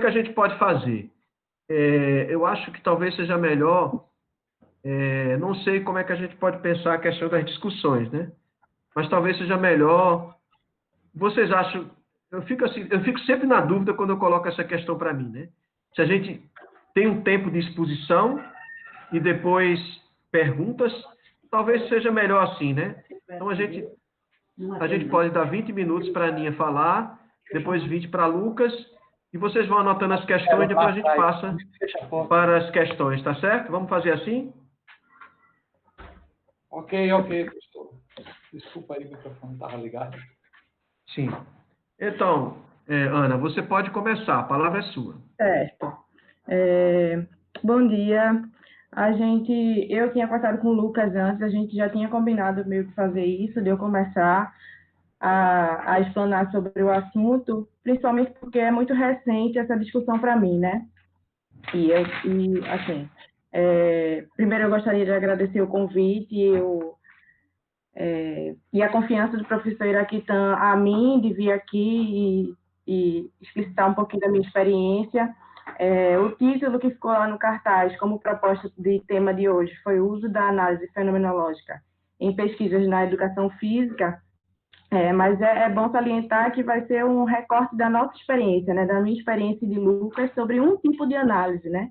que a gente pode fazer? Eu acho que talvez seja melhor, não sei como é que a gente pode pensar a questão das discussões, né? Mas talvez seja melhor. Vocês acham? Eu fico sempre na dúvida quando eu coloco essa questão para mim, né? Se a gente tem um tempo de exposição e depois perguntas, talvez seja melhor assim, né? Então a gente pode dar 20 minutos para a Aninha falar, depois 20 para Lucas, e vocês vão anotando as questões, depois a gente passa para as questões, tá certo? Vamos fazer assim? Ok, professor. Desculpa aí, o microfone estava ligado. Sim. Então, Ana, você pode começar, a palavra é sua. Certo. Bom dia. Eu tinha conversado com o Lucas antes, a gente já tinha combinado meio que fazer isso, de eu começar a explanar sobre o assunto, principalmente porque é muito recente essa discussão para mim, né? Primeiro eu gostaria de agradecer o convite e a confiança do professor Iraquitan a mim de vir aqui e explicitar um pouquinho da minha experiência. O título que ficou lá no cartaz como proposta de tema de hoje foi o uso da análise fenomenológica em pesquisas na educação física, mas é bom salientar que vai ser um recorte da nossa experiência, né, da minha experiência de Lucas sobre um tipo de análise, né?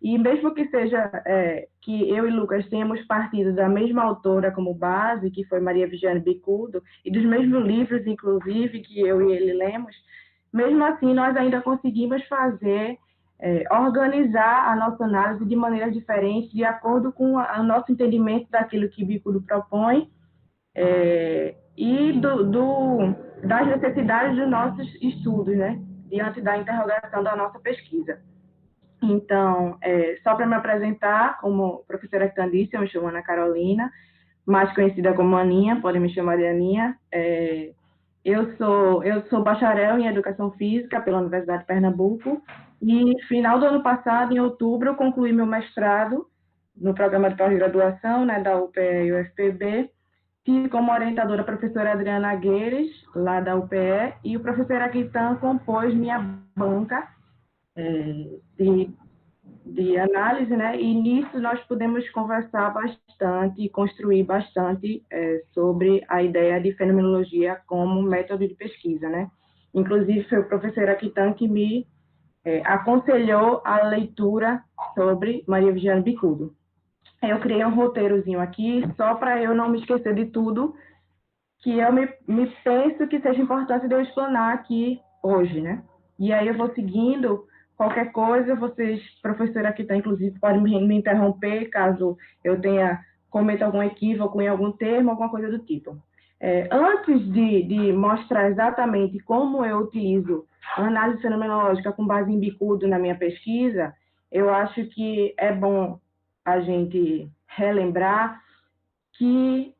E mesmo que seja que eu e Lucas tenhamos partido da mesma autora como base, que foi Maria Viviane Bicudo, e dos mesmos livros, inclusive, que eu e ele lemos, mesmo assim nós ainda conseguimos organizar a nossa análise de maneiras diferentes, de acordo com o nosso entendimento daquilo que Bicudo propõe, e das necessidades dos nossos estudos, né, diante da interrogação da nossa pesquisa. Então, só para me apresentar, como a professora Iraquitan disse, eu me chamo Ana Carolina, mais conhecida como Aninha, podem me chamar de Aninha. Eu sou bacharel em Educação Física pela Universidade de Pernambuco e, final do ano passado, em outubro, eu concluí meu mestrado no programa de pós-graduação, né, da UPE e UFPB. Tive como orientadora a professora Adriana Agueires, lá da UPE, e o professor Iraquitan compôs minha banca de análise, né? E nisso nós podemos conversar bastante e construir bastante sobre a ideia de fenomenologia como método de pesquisa, né? Inclusive foi o professor Iraquitan que me aconselhou a leitura sobre Maria Viviane Bicudo. Eu criei um roteirozinho aqui só para eu não me esquecer de tudo que eu me penso que seja importante de eu explanar aqui hoje, né? E aí eu vou seguindo, qualquer coisa, vocês, professora aqui está, inclusive, podem me interromper caso eu tenha cometa algum equívoco em algum termo, alguma coisa do tipo. Antes de mostrar exatamente como eu utilizo a análise fenomenológica com base em Bicudo na minha pesquisa, eu acho que é bom a gente relembrar que,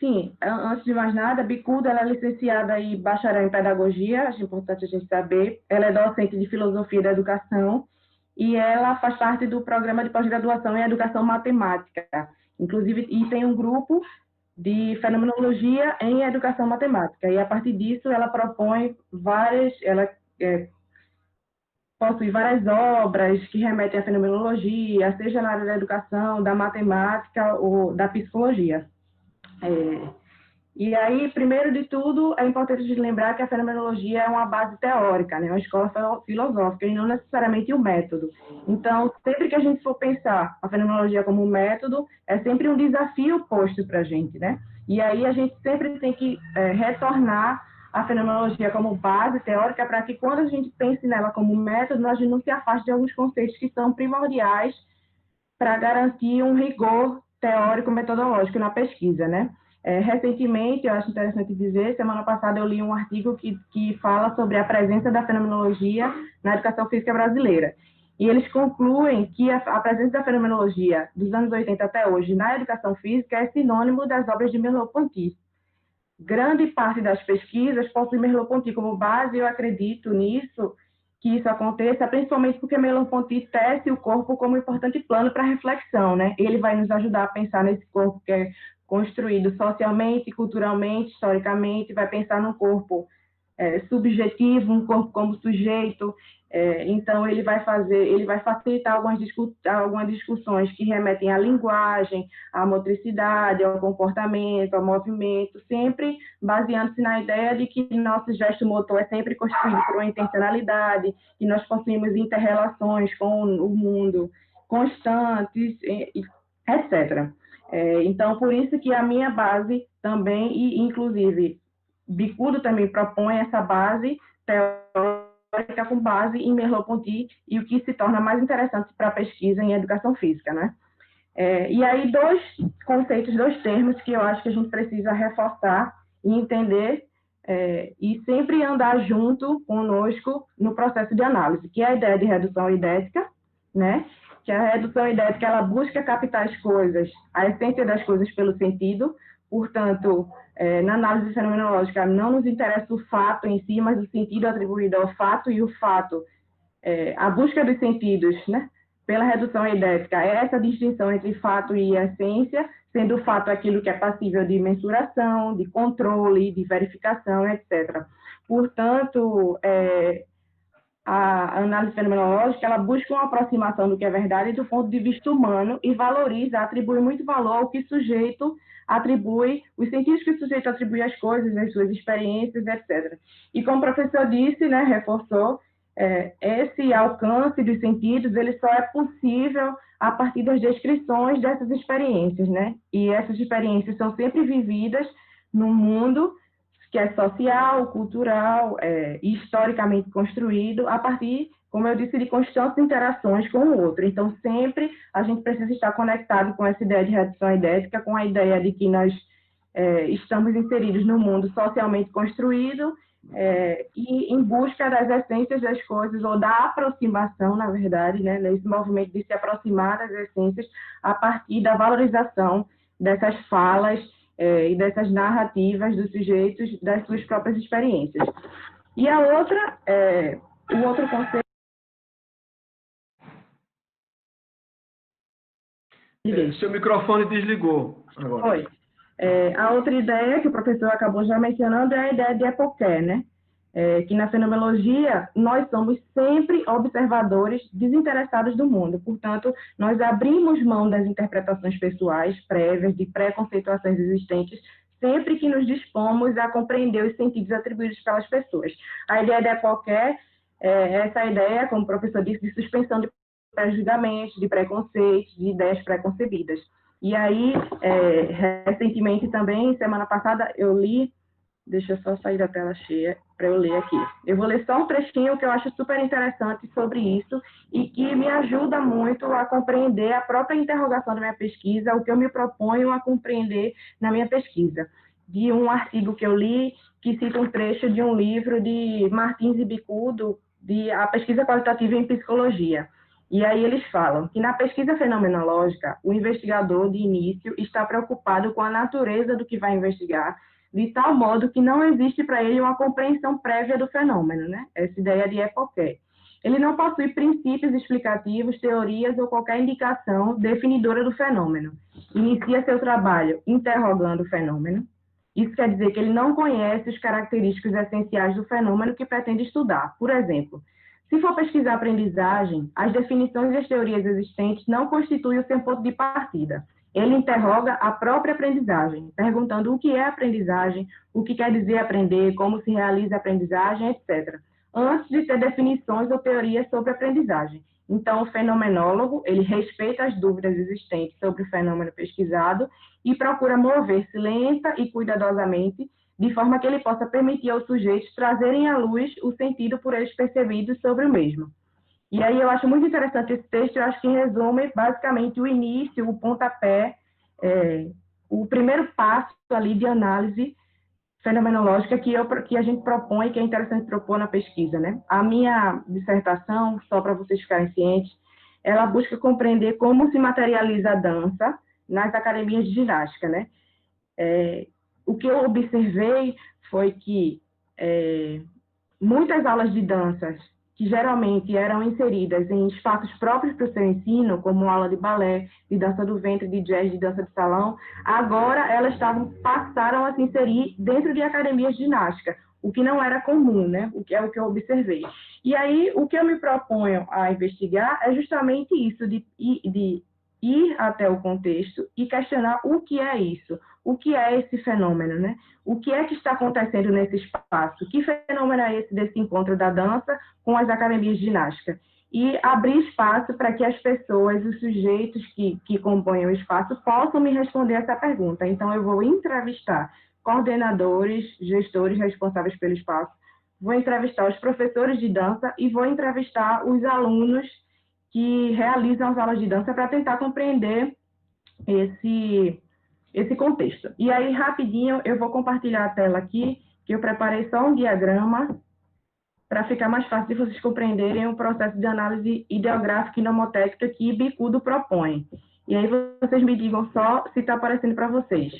sim, antes de mais nada, Bicudo ela é licenciada e bacharel em pedagogia, acho importante a gente saber. Ela é docente de filosofia da educação e ela faz parte do programa de pós-graduação em educação matemática, inclusive, e tem um grupo de fenomenologia em educação matemática. E a partir disso, ela propõe possui várias obras que remetem à fenomenologia, seja na área da educação, da matemática ou da psicologia. E aí, primeiro de tudo, é importante a gente lembrar que a fenomenologia é uma base teórica, né? Uma escola filosófica, e não necessariamente o método. Então, sempre que a gente for pensar a fenomenologia como um método, é sempre um desafio posto para a gente, né? E aí a gente sempre tem que retornar a fenomenologia como base teórica para que quando a gente pense nela como método, a gente não se afaste de alguns conceitos que são primordiais para garantir um rigor teórico metodológico na pesquisa, né? Recentemente, eu acho interessante dizer, semana passada eu li um artigo que fala sobre a presença da fenomenologia na educação física brasileira. E eles concluem que a presença da fenomenologia dos anos 80 até hoje na educação física é sinônimo das obras de Merleau-Ponty. Grande parte das pesquisas possui Merleau-Ponty como base, e eu acredito nisso, que isso aconteça, principalmente porque Merleau-Ponty tece o corpo como um importante plano para reflexão, né? Ele vai nos ajudar a pensar nesse corpo que é construído socialmente, culturalmente, historicamente, vai pensar num corpo subjetivo, um corpo como sujeito. Então, ele vai facilitar algumas discussões que remetem à linguagem, à motricidade, ao comportamento, ao movimento, sempre baseando-se na ideia de que nosso gesto motor é sempre construído por uma intencionalidade, que nós possuímos inter-relações com o mundo constantes, etc. Então, por isso que a minha base também, e inclusive Bicudo também propõe essa base teórica com base em Merleau-Ponty, e o que se torna mais interessante para a pesquisa em educação física, né? E aí, dois conceitos, dois termos que eu acho que a gente precisa reforçar e entender e sempre andar junto conosco no processo de análise, que é a ideia de redução idética, né? Que a redução idética, ela busca captar as coisas, a essência das coisas pelo sentido. Portanto, na análise fenomenológica, não nos interessa o fato em si, mas o sentido atribuído ao fato, e o fato, a busca dos sentidos, né? Pela redução idética, é essa distinção entre fato e essência, sendo o fato aquilo que é passível de mensuração, de controle, de verificação, etc. Portanto, a análise fenomenológica, ela busca uma aproximação do que é verdade do ponto de vista humano e valoriza, atribui muito valor ao que o sujeito atribui, os sentidos que o sujeito atribui às coisas, às suas experiências, etc. E como o professor disse, né, reforçou, esse alcance dos sentidos, ele só é possível a partir das descrições dessas experiências, né? E essas experiências são sempre vividas num mundo que é social, cultural e historicamente construído a partir, como eu disse, de constantes interações com o outro. Então, sempre a gente precisa estar conectado com essa ideia de redução idética, com a ideia de que nós estamos inseridos no mundo socialmente construído e em busca das essências das coisas, ou da aproximação, na verdade, né, nesse movimento de se aproximar das essências a partir da valorização dessas falas e dessas narrativas dos sujeitos, das suas próprias experiências. E a outra, o outro conceito... Seu microfone desligou agora. Foi. A outra ideia que o professor acabou já mencionando é a ideia de époque, né? Que na fenomenologia nós somos sempre observadores desinteressados do mundo. Portanto, nós abrimos mão das interpretações pessoais prévias, de pré-conceituações existentes, sempre que nos dispomos a compreender os sentidos atribuídos pelas pessoas. A ideia de époque é essa ideia, como o professor disse, de suspensão de pré-julgamentos, de preconceitos, de ideias preconcebidas. E aí, recentemente também, semana passada, eu li, deixa eu só sair da tela cheia para eu ler aqui. Eu vou ler só um trechinho que eu acho super interessante sobre isso e que me ajuda muito a compreender a própria interrogação da minha pesquisa, o que eu me proponho a compreender na minha pesquisa. De um artigo que eu li, que cita um trecho de um livro de Martins e Bicudo, de A Pesquisa Qualitativa em Psicologia. E aí eles falam que na pesquisa fenomenológica, o investigador, de início, está preocupado com a natureza do que vai investigar, de tal modo que não existe para ele uma compreensão prévia do fenômeno, né? Essa ideia de époque. Ele não possui princípios explicativos, teorias ou qualquer indicação definidora do fenômeno. Inicia seu trabalho interrogando o fenômeno. Isso quer dizer que ele não conhece os característicos essenciais do fenômeno que pretende estudar. Por exemplo, se for pesquisar a aprendizagem, as definições e as teorias existentes não constituem o seu ponto de partida. Ele interroga a própria aprendizagem, perguntando o que é aprendizagem, o que quer dizer aprender, como se realiza a aprendizagem, etc., antes de ter definições ou teorias sobre aprendizagem. Então, o fenomenólogo, ele respeita as dúvidas existentes sobre o fenômeno pesquisado e procura mover-se lenta e cuidadosamente, de forma que ele possa permitir aos sujeitos trazerem à luz o sentido por eles percebidos sobre o mesmo. E aí eu acho muito interessante esse texto, eu acho que resume basicamente o início, o pontapé, o primeiro passo ali de análise fenomenológica que a gente propõe, que é interessante propor na pesquisa, né? A minha dissertação, só para vocês ficarem cientes, ela busca compreender como se materializa a dança nas academias de ginástica, né? O que eu observei foi que muitas aulas de danças que geralmente eram inseridas em espaços próprios para o seu ensino, como aula de balé, de dança do ventre, de jazz, de dança de salão, agora elas passaram a se inserir dentro de academias de ginástica, o que não era comum, né? O que é o que eu observei. E aí, o que eu me proponho a investigar é justamente isso, de ir até o contexto e questionar o que é isso, o que é esse fenômeno, né? O que é que está acontecendo nesse espaço? Que fenômeno é esse desse encontro da dança com as academias de ginástica? E abrir espaço para que as pessoas, os sujeitos que compõem o espaço, possam me responder essa pergunta. Então, eu vou entrevistar coordenadores, gestores responsáveis pelo espaço, vou entrevistar os professores de dança e vou entrevistar os alunos que realizam as aulas de dança para tentar compreender esse contexto. E aí, rapidinho, eu vou compartilhar a tela aqui, que eu preparei só um diagrama para ficar mais fácil de vocês compreenderem o processo de análise ideográfica e nomotécnica que Bicudo propõe. E aí vocês me digam só se está aparecendo para vocês.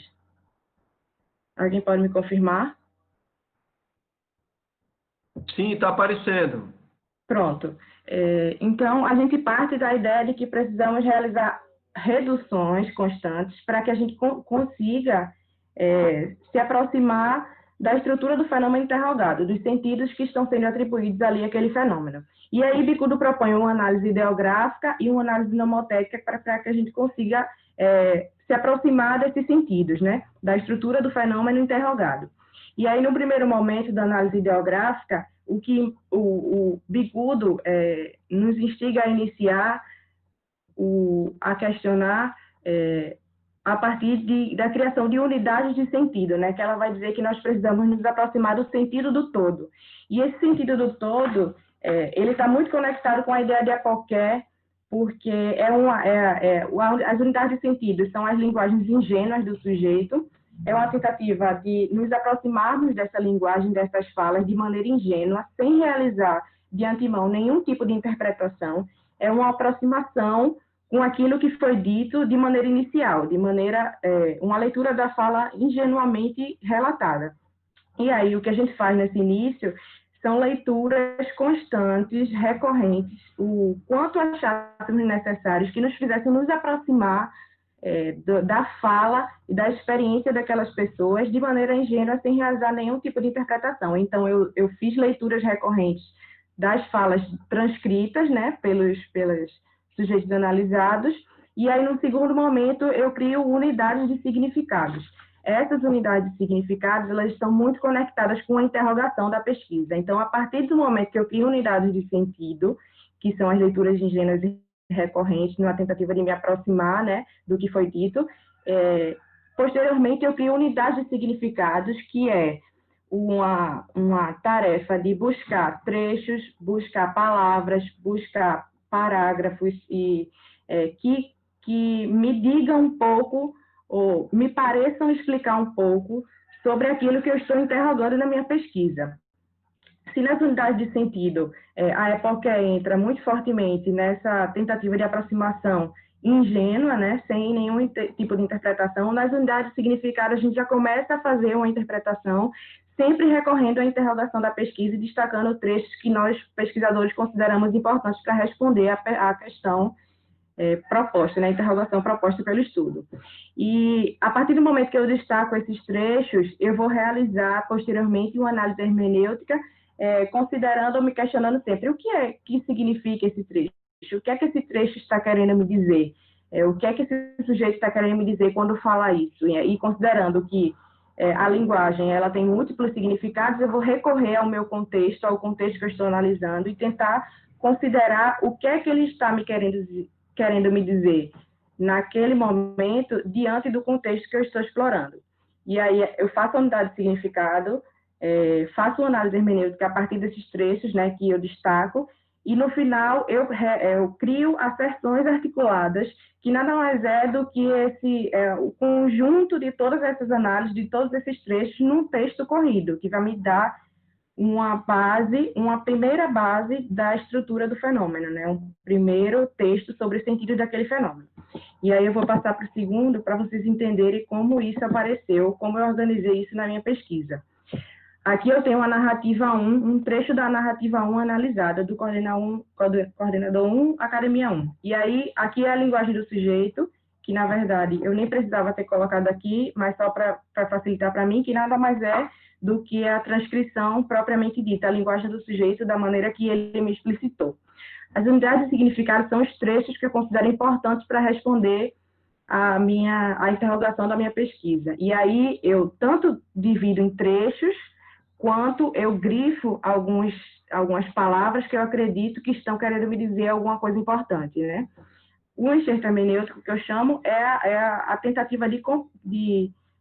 Alguém pode me confirmar? Sim, está aparecendo. Pronto. Então, a gente parte da ideia de que precisamos realizar reduções constantes para que a gente consiga se aproximar da estrutura do fenômeno interrogado, dos sentidos que estão sendo atribuídos ali àquele fenômeno. E aí, Bicudo propõe uma análise ideográfica e uma análise nomotécnica para que a gente consiga se aproximar desses sentidos, né, da estrutura do fenômeno interrogado. E aí, no primeiro momento da análise ideográfica, o que o Bicudo nos instiga a iniciar, a questionar a partir da criação de unidades de sentido, né? Que ela vai dizer que nós precisamos nos aproximar do sentido do todo. E esse sentido do todo, ele está muito conectado com a ideia de Apoquer, porque as unidades de sentido são as linguagens ingênuas do sujeito, é uma tentativa de nos aproximarmos dessa linguagem, dessas falas, de maneira ingênua, sem realizar de antemão nenhum tipo de interpretação, é uma aproximação com aquilo que foi dito de maneira inicial, de maneira, uma leitura da fala ingenuamente relatada. E aí, o que a gente faz nesse início são leituras constantes, recorrentes, o quanto achássemos necessários, que nos fizessem nos aproximar da fala e da experiência daquelas pessoas de maneira ingênua, sem realizar nenhum tipo de interpretação. Então, eu fiz leituras recorrentes das falas transcritas, né, pelos sujeitos analisados, e aí, no segundo momento, eu crio unidades de significados. Essas unidades de significados, elas estão muito conectadas com a interrogação da pesquisa. Então, a partir do momento que eu crio unidades de sentido, que são as leituras ingênuas e recorrentes, numa tentativa de me aproximar, né, do que foi dito, posteriormente, eu crio unidades de significados, que é uma tarefa de buscar trechos, buscar palavras, buscar parágrafos e que me digam um pouco, ou me pareçam explicar um pouco sobre aquilo que eu estou interrogando na minha pesquisa. Se nas unidades de sentido a Apoquer entra muito fortemente nessa tentativa de aproximação ingênua, né, sem nenhum tipo de interpretação, nas unidades de significado a gente já começa a fazer uma interpretação, sempre recorrendo à interrogação da pesquisa e destacando trechos que nós, pesquisadores, consideramos importantes para responder à questão proposta, né, a interrogação proposta pelo estudo. E, a partir do momento que eu destaco esses trechos, eu vou realizar, posteriormente, uma análise hermenêutica, considerando ou me questionando sempre o que significa esse trecho, o que é que esse trecho está querendo me dizer, o que é que esse sujeito está querendo me dizer quando fala isso, e considerando que a linguagem ela tem múltiplos significados, eu vou recorrer ao meu contexto, ao contexto que eu estou analisando, e tentar considerar o que é que ele está me querendo me dizer naquele momento, diante do contexto que eu estou explorando. E aí eu faço a unidade de significado, faço uma análise hermenêutica a partir desses trechos, né, que eu destaco, e no final eu crio asserções articuladas, que nada mais é do que o conjunto de todas essas análises, de todos esses trechos, num texto corrido, que vai me dar uma primeira base da estrutura do fenômeno, né? Um primeiro texto sobre o sentido daquele fenômeno. E aí eu vou passar para o segundo, para vocês entenderem como isso apareceu, como eu organizei isso na minha pesquisa. Aqui eu tenho a narrativa 1, um trecho da narrativa 1 analisada, do coordenador 1, Academia 1. E aí, aqui é a linguagem do sujeito, que na verdade eu nem precisava ter colocado aqui, mas só para facilitar para mim, que nada mais é do que a transcrição propriamente dita, a linguagem do sujeito da maneira que ele me explicitou. As unidades de significado são os trechos que eu considero importantes para responder a interrogação da minha pesquisa. E aí eu tanto divido em trechos, quanto eu grifo algumas palavras que eu acredito que estão querendo me dizer alguma coisa importante, né? O enxerto hermenêutico, que eu chamo, é a tentativa de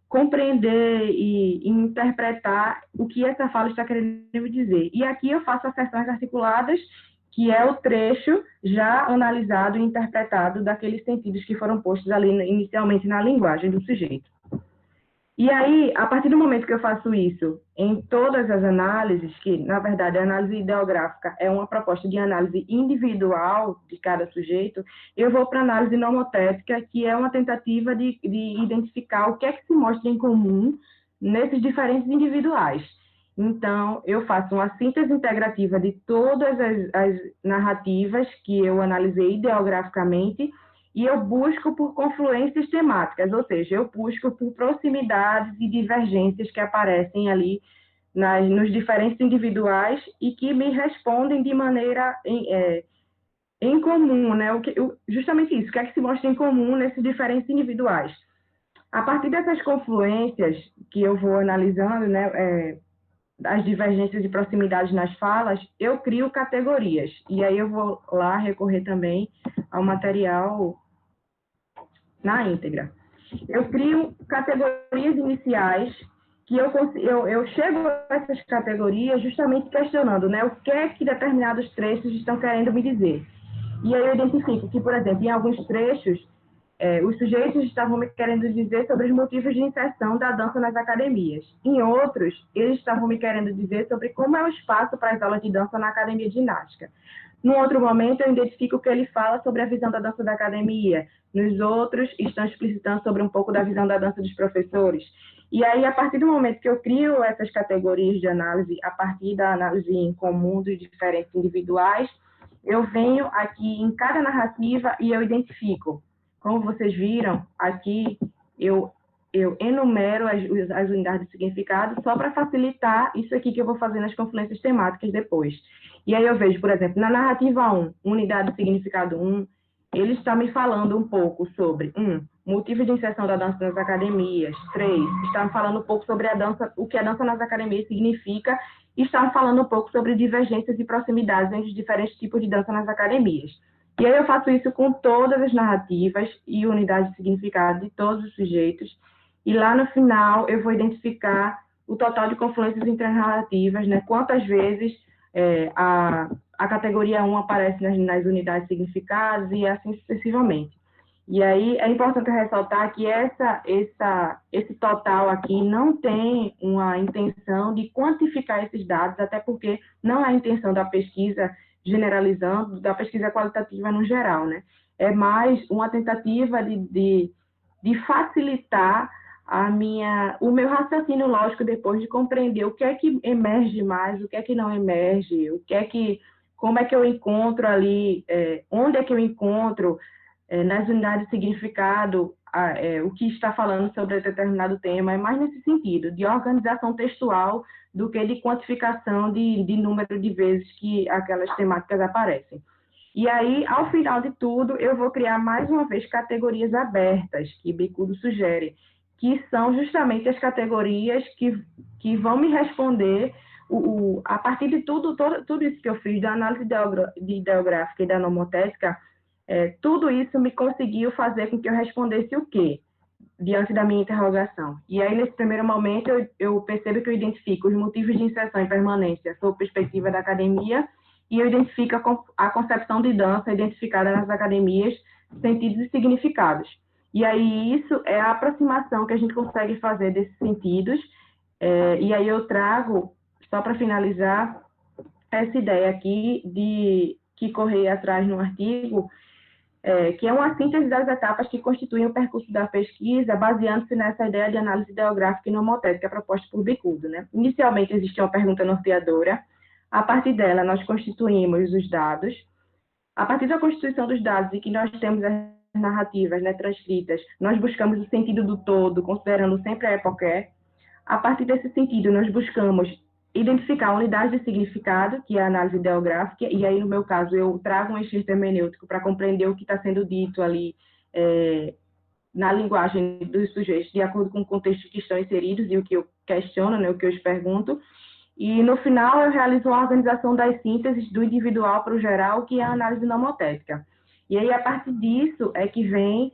compreender e interpretar o que essa fala está querendo me dizer. E aqui eu faço as seções articuladas, que é o trecho já analisado e interpretado daqueles sentidos que foram postos ali inicialmente na linguagem do sujeito. E aí, a partir do momento que eu faço isso em todas as análises, que, na verdade, a análise ideográfica é uma proposta de análise individual de cada sujeito, eu vou para a análise nomotética, que é uma tentativa de identificar o que é que se mostra em comum nesses diferentes individuais. Então, eu faço uma síntese integrativa de todas as narrativas que eu analisei ideograficamente, e eu busco por confluências temáticas, ou seja, eu busco por proximidades e divergências que aparecem ali nos diferentes individuais e que me respondem de maneira em comum, né? Justamente isso, o que é que se mostra em comum nesses diferentes individuais. A partir dessas confluências que eu vou analisando, né, as divergências e proximidades nas falas, eu crio categorias. E aí eu vou lá recorrer também ao material na íntegra. Eu crio categorias iniciais que eu chego a essas categorias justamente questionando, né, o que é que determinados trechos estão querendo me dizer. E aí eu identifico que, por exemplo, em alguns trechos, os sujeitos estavam me querendo dizer sobre os motivos de inserção da dança nas academias. Em outros, eles estavam me querendo dizer sobre como é o espaço para as aulas de dança na academia de ginástica. Num outro momento, eu identifico que ele fala sobre a visão da dança da academia. Nos outros, estão explicitando sobre um pouco da visão da dança dos professores. E aí, a partir do momento que eu crio essas categorias de análise, a partir da análise em comum dos diferentes individuais, eu venho aqui em cada narrativa e eu identifico. Como vocês viram, aqui eu enumero as unidades de significado só para facilitar isso aqui que eu vou fazer nas confluências temáticas depois. E aí eu vejo, por exemplo, na narrativa 1, unidade de significado 1, ele está me falando um pouco sobre, motivo de inserção da dança nas academias. 3, está me falando um pouco sobre a dança, o que a dança nas academias significa, e está me falando um pouco sobre divergências e proximidades entre os diferentes tipos de dança nas academias. E aí eu faço isso com todas as narrativas e unidades de significado de todos os sujeitos, e lá no final eu vou identificar o total de confluências entre as narrativas, né? Quantas vezes a categoria 1 aparece nas unidades de significados e assim sucessivamente. E aí é importante ressaltar que esse total aqui não tem uma intenção de quantificar esses dados, até porque não é a intenção da pesquisa generalizando, da pesquisa qualitativa no geral, né? É mais uma tentativa de facilitar o meu raciocínio lógico depois de compreender o que é que emerge mais, o que é que não emerge, como é que eu encontro ali, onde é que eu encontro nas unidades de significado o que está falando sobre determinado tema, é mais nesse sentido, de organização textual do que de quantificação de número de vezes que aquelas temáticas aparecem. E aí, ao final de tudo, eu vou criar mais uma vez categorias abertas, que Bicudo sugere, que são justamente as categorias que vão me responder, a partir de tudo isso que eu fiz, da análise ideográfica e da nomotética, tudo isso me conseguiu fazer com que eu respondesse o quê? Diante da minha interrogação. E aí, nesse primeiro momento, eu percebo que eu identifico os motivos de inserção e permanência sob perspectiva da academia, e eu identifico a concepção de dança identificada nas academias, sentidos e significados. E aí, isso é a aproximação que a gente consegue fazer desses sentidos, e aí eu trago, só para finalizar, essa ideia aqui que Correia traz no artigo, que é uma síntese das etapas que constituem o percurso da pesquisa, baseando-se nessa ideia de análise ideográfica e nomotética proposta por Bicudo, né? Inicialmente, existe uma pergunta norteadora. A partir dela, nós constituímos os dados. A partir da constituição dos dados e que nós temos as narrativas, né, transcritas, nós buscamos o sentido do todo, considerando sempre a época. A partir desse sentido, nós buscamos identificar unidades de significado, que é a análise ideográfica, e aí, no meu caso, eu trago um exercício hermenêutico para compreender o que está sendo dito ali na linguagem dos sujeitos, de acordo com o contexto que estão inseridos e o que eu questiono, né, o que eu expergunto. E, no final, eu realizo uma organização das sínteses do individual para o geral, que é a análise nomotética. E aí, a partir disso, é que vem,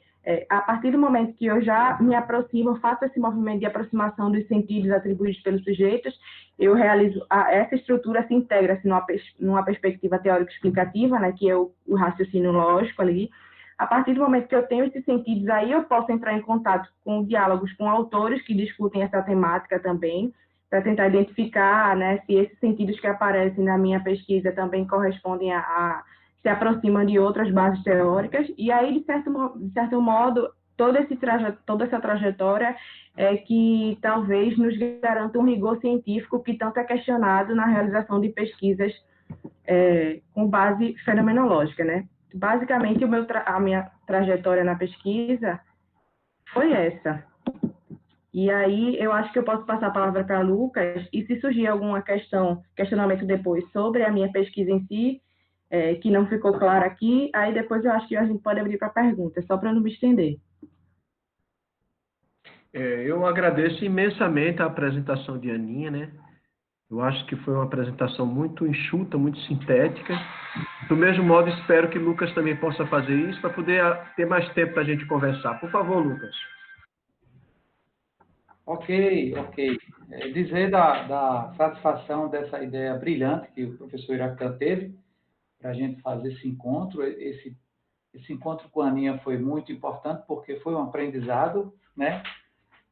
a partir do momento que eu já me aproximo, faço esse movimento de aproximação dos sentidos atribuídos pelos sujeitos, eu realizo, essa estrutura se integra-se numa perspectiva teórico-explicativa, né, que é o raciocínio lógico ali. A partir do momento que eu tenho esses sentidos, aí eu posso entrar em contato com diálogos com autores que discutem essa temática também, para tentar identificar, né, se esses sentidos que aparecem na minha pesquisa também correspondem se aproximam de outras bases teóricas, e aí, de certo modo, toda essa trajetória é que talvez nos garanta um rigor científico que tanto é questionado na realização de pesquisas com base fenomenológica, né? Basicamente, a minha trajetória na pesquisa foi essa. E aí, eu acho que eu posso passar a palavra para Lucas, e se surgir alguma questionamento depois sobre a minha pesquisa em si, que não ficou claro aqui, aí depois eu acho que a gente pode abrir para perguntas, só para não me estender. Eu agradeço imensamente a apresentação de Aninha, né? Eu acho que foi uma apresentação muito enxuta, muito sintética. Do mesmo modo, espero que Lucas também possa fazer isso para poder ter mais tempo para a gente conversar. Por favor, Lucas. Ok. Dizer da satisfação dessa ideia brilhante que o professor Iracan teve para a gente fazer esse encontro. Esse encontro com a Aninha foi muito importante porque foi um aprendizado, né?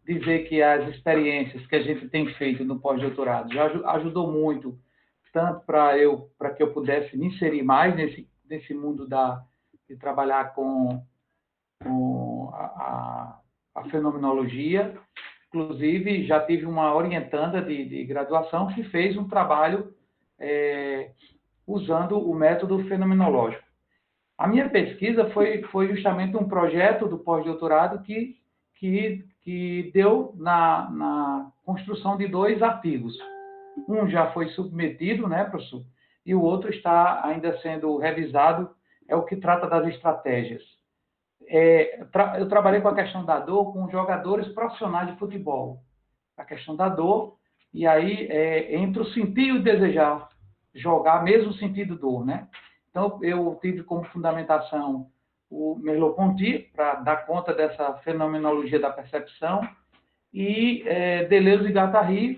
Dizer que as experiências que a gente tem feito no pós-doutorado já ajudou muito, tanto para que eu pudesse me inserir mais nesse mundo de trabalhar com a fenomenologia. Inclusive, já tive uma orientanda de graduação que fez um trabalho usando o método fenomenológico. A minha pesquisa foi justamente um projeto do pós-doutorado que deu na construção de 2 artigos. Um já foi submetido, né, professor? E o outro está ainda sendo revisado, é o que trata das estratégias. Eu trabalhei com a questão da dor com jogadores profissionais de futebol. A questão da dor, e aí entre o sentir e o desejar jogar, mesmo sentido dor, né? Então, eu tive como fundamentação o Merleau-Ponty, para dar conta dessa fenomenologia da percepção, e Deleuze e Guattari,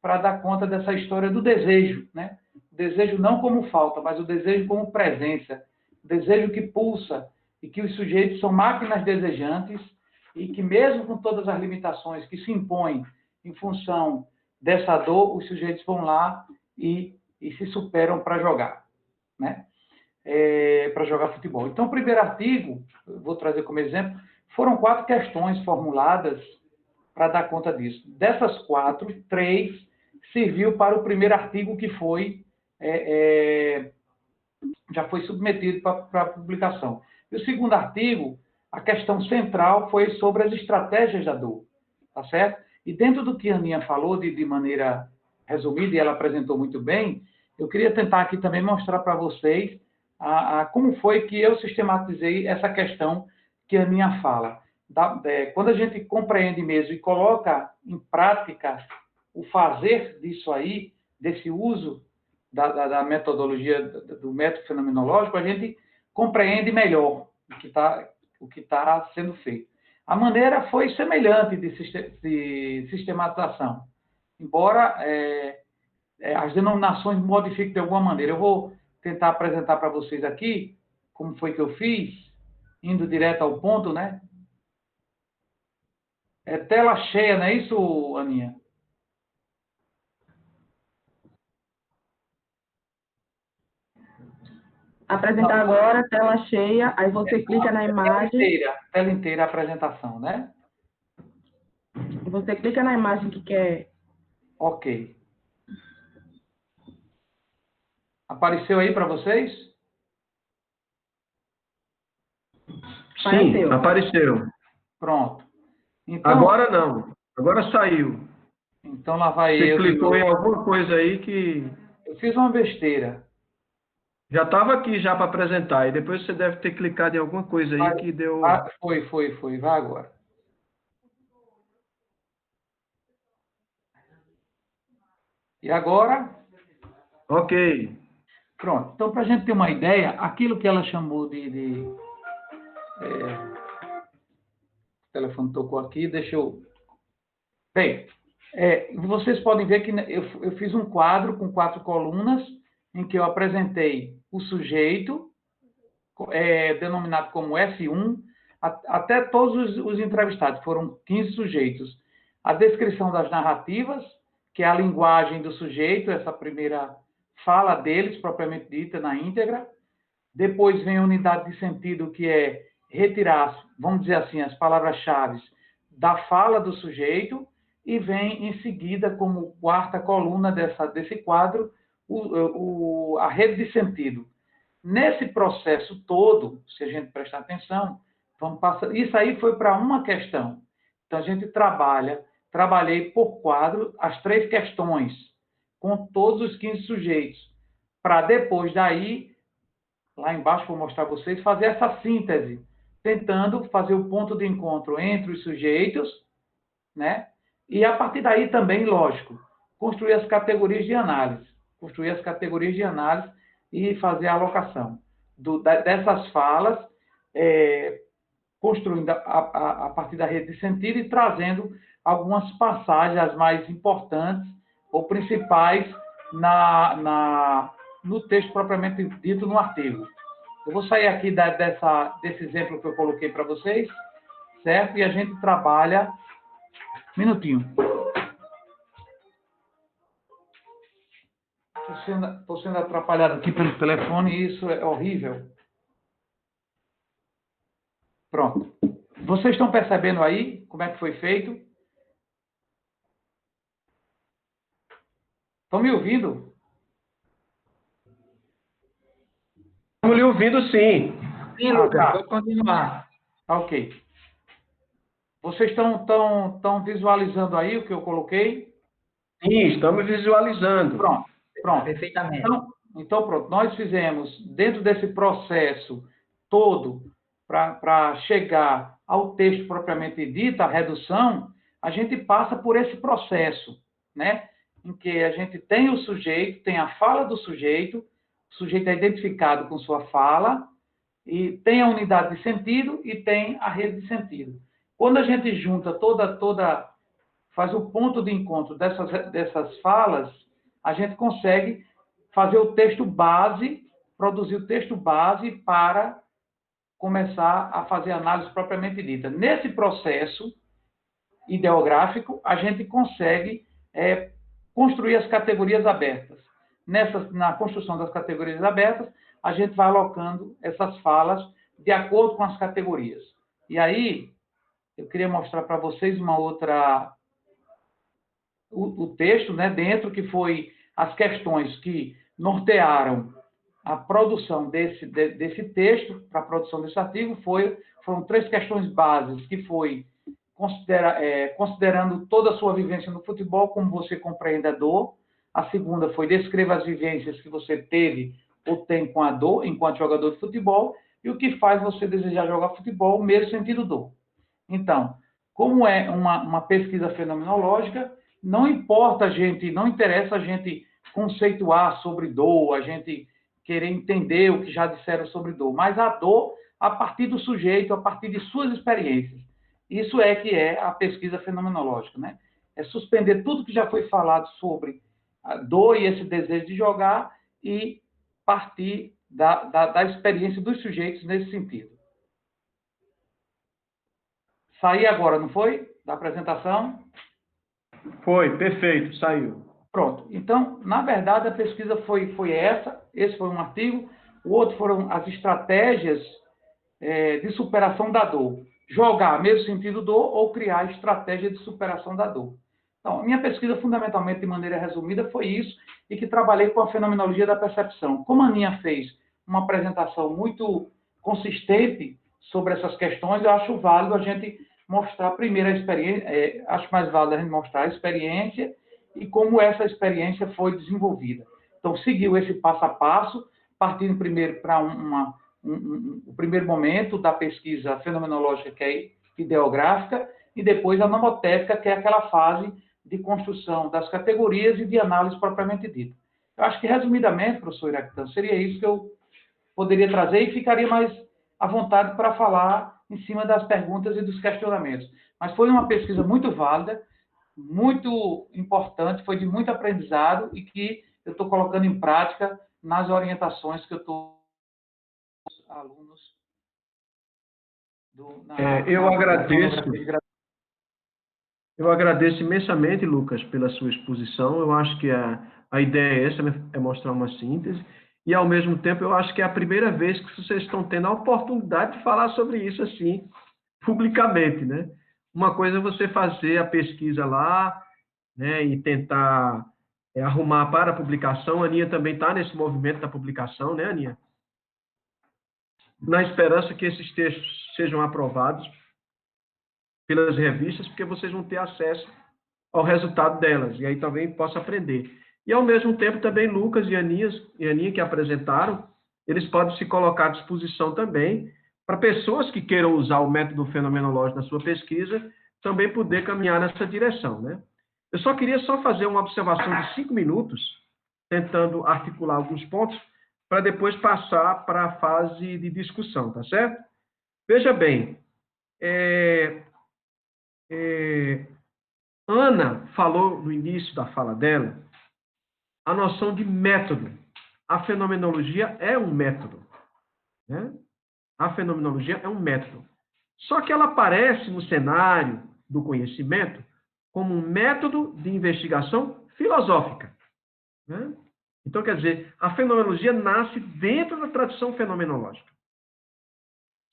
para dar conta dessa história do desejo, né? O desejo não como falta, mas o desejo como presença, o desejo que pulsa, e que os sujeitos são máquinas desejantes, e que mesmo com todas as limitações que se impõem em função dessa dor, os sujeitos vão lá e se superam para jogar, né? Para jogar futebol. Então, o primeiro artigo, vou trazer como exemplo, foram 4 questões formuladas para dar conta disso. Dessas 4, 3 serviu para o primeiro artigo que já foi submetido para publicação. E o segundo artigo, a questão central foi sobre as estratégias da dor, tá certo? E dentro do que a Aninha falou de maneira resumida, e ela apresentou muito bem, eu queria tentar aqui também mostrar para vocês como foi que eu sistematizei essa questão que a Aninha fala. Quando a gente compreende mesmo e coloca em prática o fazer disso aí, desse uso da metodologia, do método fenomenológico, a gente compreende melhor o que tá sendo feito. A maneira foi semelhante de sistematização, embora as denominações modifiquem de alguma maneira. Eu vou tentar apresentar para vocês aqui como foi que eu fiz, indo direto ao ponto, né? É tela cheia, não é isso, Aninha? Apresentar agora, tela cheia, aí você clica na imagem. Tela inteira a apresentação, né? Você clica na imagem que quer. Ok. Apareceu aí para vocês? Sim, apareceu. Pronto. Então, Agora não. Agora saiu. Então lá vai Você eu. clicou em alguma coisa aí que Eu fiz uma besteira. já estava aqui já para apresentar. E depois você deve ter clicado em alguma coisa aí que deu... Foi. Vai agora. E agora? Ok. Pronto. Então, para a gente ter uma ideia, aquilo que ela chamou o telefone tocou aqui, deixa eu... Bem, vocês podem ver que eu fiz um quadro com 4 colunas, em que eu apresentei o sujeito, denominado como S1, até todos os entrevistados, foram 15 sujeitos. A descrição das narrativas, que é a linguagem do sujeito, essa primeira fala deles, propriamente dita, na íntegra. Depois vem a unidade de sentido, que é retirar, vamos dizer assim, as palavras-chave da fala do sujeito, e vem em seguida, como quarta coluna desse quadro, a rede de sentido. Nesse processo todo, se a gente prestar atenção, vamos passar. Isso aí foi para uma questão. Então, a gente trabalhei por quadro as 3 questões, com todos os 15 sujeitos, para depois daí, lá embaixo, vou mostrar a vocês, fazer essa síntese, tentando fazer o ponto de encontro entre os sujeitos, né? E a partir daí também, lógico, construir as categorias de análise. Construir as categorias de análise e fazer a alocação dessas falas, construindo a partir da rede de sentido e trazendo algumas passagens, as mais importantes ou principais no texto propriamente dito no artigo. Eu vou sair aqui desse exemplo que eu coloquei para vocês, certo? E a gente trabalha... Minutinho. Estou sendo atrapalhado aqui pelo telefone e isso é horrível. Pronto. Vocês estão percebendo aí como é que foi feito? Estão me ouvindo? Estamos lhe ouvindo, sim. Sim, Lucas, pode continuar. Ok. Vocês estão visualizando aí o que eu coloquei? Sim, estamos visualizando. Pronto. Perfeitamente. Então, pronto. Nós fizemos, dentro desse processo todo, para chegar ao texto propriamente dito, a redução, a gente passa por esse processo, né? Em que a gente tem o sujeito, tem a fala do sujeito, o sujeito é identificado com sua fala, e tem a unidade de sentido e tem a rede de sentido. Quando a gente junta faz o ponto de encontro dessas falas, a gente consegue fazer o texto base, produzir o texto base para começar a fazer a análise propriamente dita. Nesse processo ideográfico, a gente consegue construir as categorias abertas. Na construção das categorias abertas, a gente vai alocando essas falas de acordo com as categorias. E aí, eu queria mostrar para vocês o texto, né, dentro, que foi as questões que nortearam a produção desse texto, para a produção desse artigo, foram 3 questões básicas, que foi considerando toda a sua vivência no futebol, como você compreende a dor. A segunda foi descreva as vivências que você teve ou tem com a dor, enquanto jogador de futebol, e o que faz você desejar jogar futebol, mesmo sentindo dor. Então, como é uma pesquisa fenomenológica, não interessa a gente conceituar sobre dor, a gente querer entender o que já disseram sobre dor, mas a dor a partir do sujeito, a partir de suas experiências. Isso que é a pesquisa fenomenológica, né? É suspender tudo que já foi falado sobre a dor e esse desejo de jogar e partir da experiência dos sujeitos nesse sentido. Saí agora, não foi? Da apresentação? Foi, perfeito, saiu. Pronto. Então, na verdade, a pesquisa foi essa. Esse foi um artigo. O outro foram as estratégias de superação da dor. Jogar, mesmo sentido dor, ou criar estratégia de superação da dor. Então, a minha pesquisa, fundamentalmente, de maneira resumida, foi isso, e que trabalhei com a fenomenologia da percepção. Como a Aninha fez uma apresentação muito consistente sobre essas questões, eu acho válido a gente mostrar primeiro a experiência, acho mais válido a gente mostrar a experiência e como essa experiência foi desenvolvida. Então, seguiu esse passo a passo, partindo primeiro para o primeiro momento da pesquisa fenomenológica, que é ideográfica, e depois a nomotética, que é aquela fase de construção das categorias e de análise propriamente dita. Eu acho que, resumidamente, professor Iraquitã, seria isso que eu poderia trazer e ficaria mais à vontade para falar em cima das perguntas e dos questionamentos. Mas foi uma pesquisa muito válida, muito importante, foi de muito aprendizado e que eu estou colocando em prática nas orientações que eu estou com os alunos. Eu agradeço imensamente, Lucas, pela sua exposição. Eu acho que a ideia é essa, é mostrar uma síntese. E, ao mesmo tempo, eu acho que é a primeira vez que vocês estão tendo a oportunidade de falar sobre isso assim, publicamente, né? Uma coisa é você fazer a pesquisa lá, né, e tentar arrumar para a publicação. A Aninha também está nesse movimento da publicação, né, Aninha? Na esperança que esses textos sejam aprovados pelas revistas, porque vocês vão ter acesso ao resultado delas, e aí também possa aprender. E, ao mesmo tempo, também Lucas e Aninha que apresentaram, eles podem se colocar à disposição também para pessoas que queiram usar o método fenomenológico na sua pesquisa, também poder caminhar nessa direção, né? Eu só queria fazer uma observação de 5 minutos, tentando articular alguns pontos, para depois passar para a fase de discussão, tá certo? Veja bem, Ana falou no início da fala dela a noção de método. A fenomenologia é um método, né? A fenomenologia é um método. Só que ela aparece no cenário do conhecimento como um método de investigação filosófica, né? Então, quer dizer, a fenomenologia nasce dentro da tradição fenomenológica.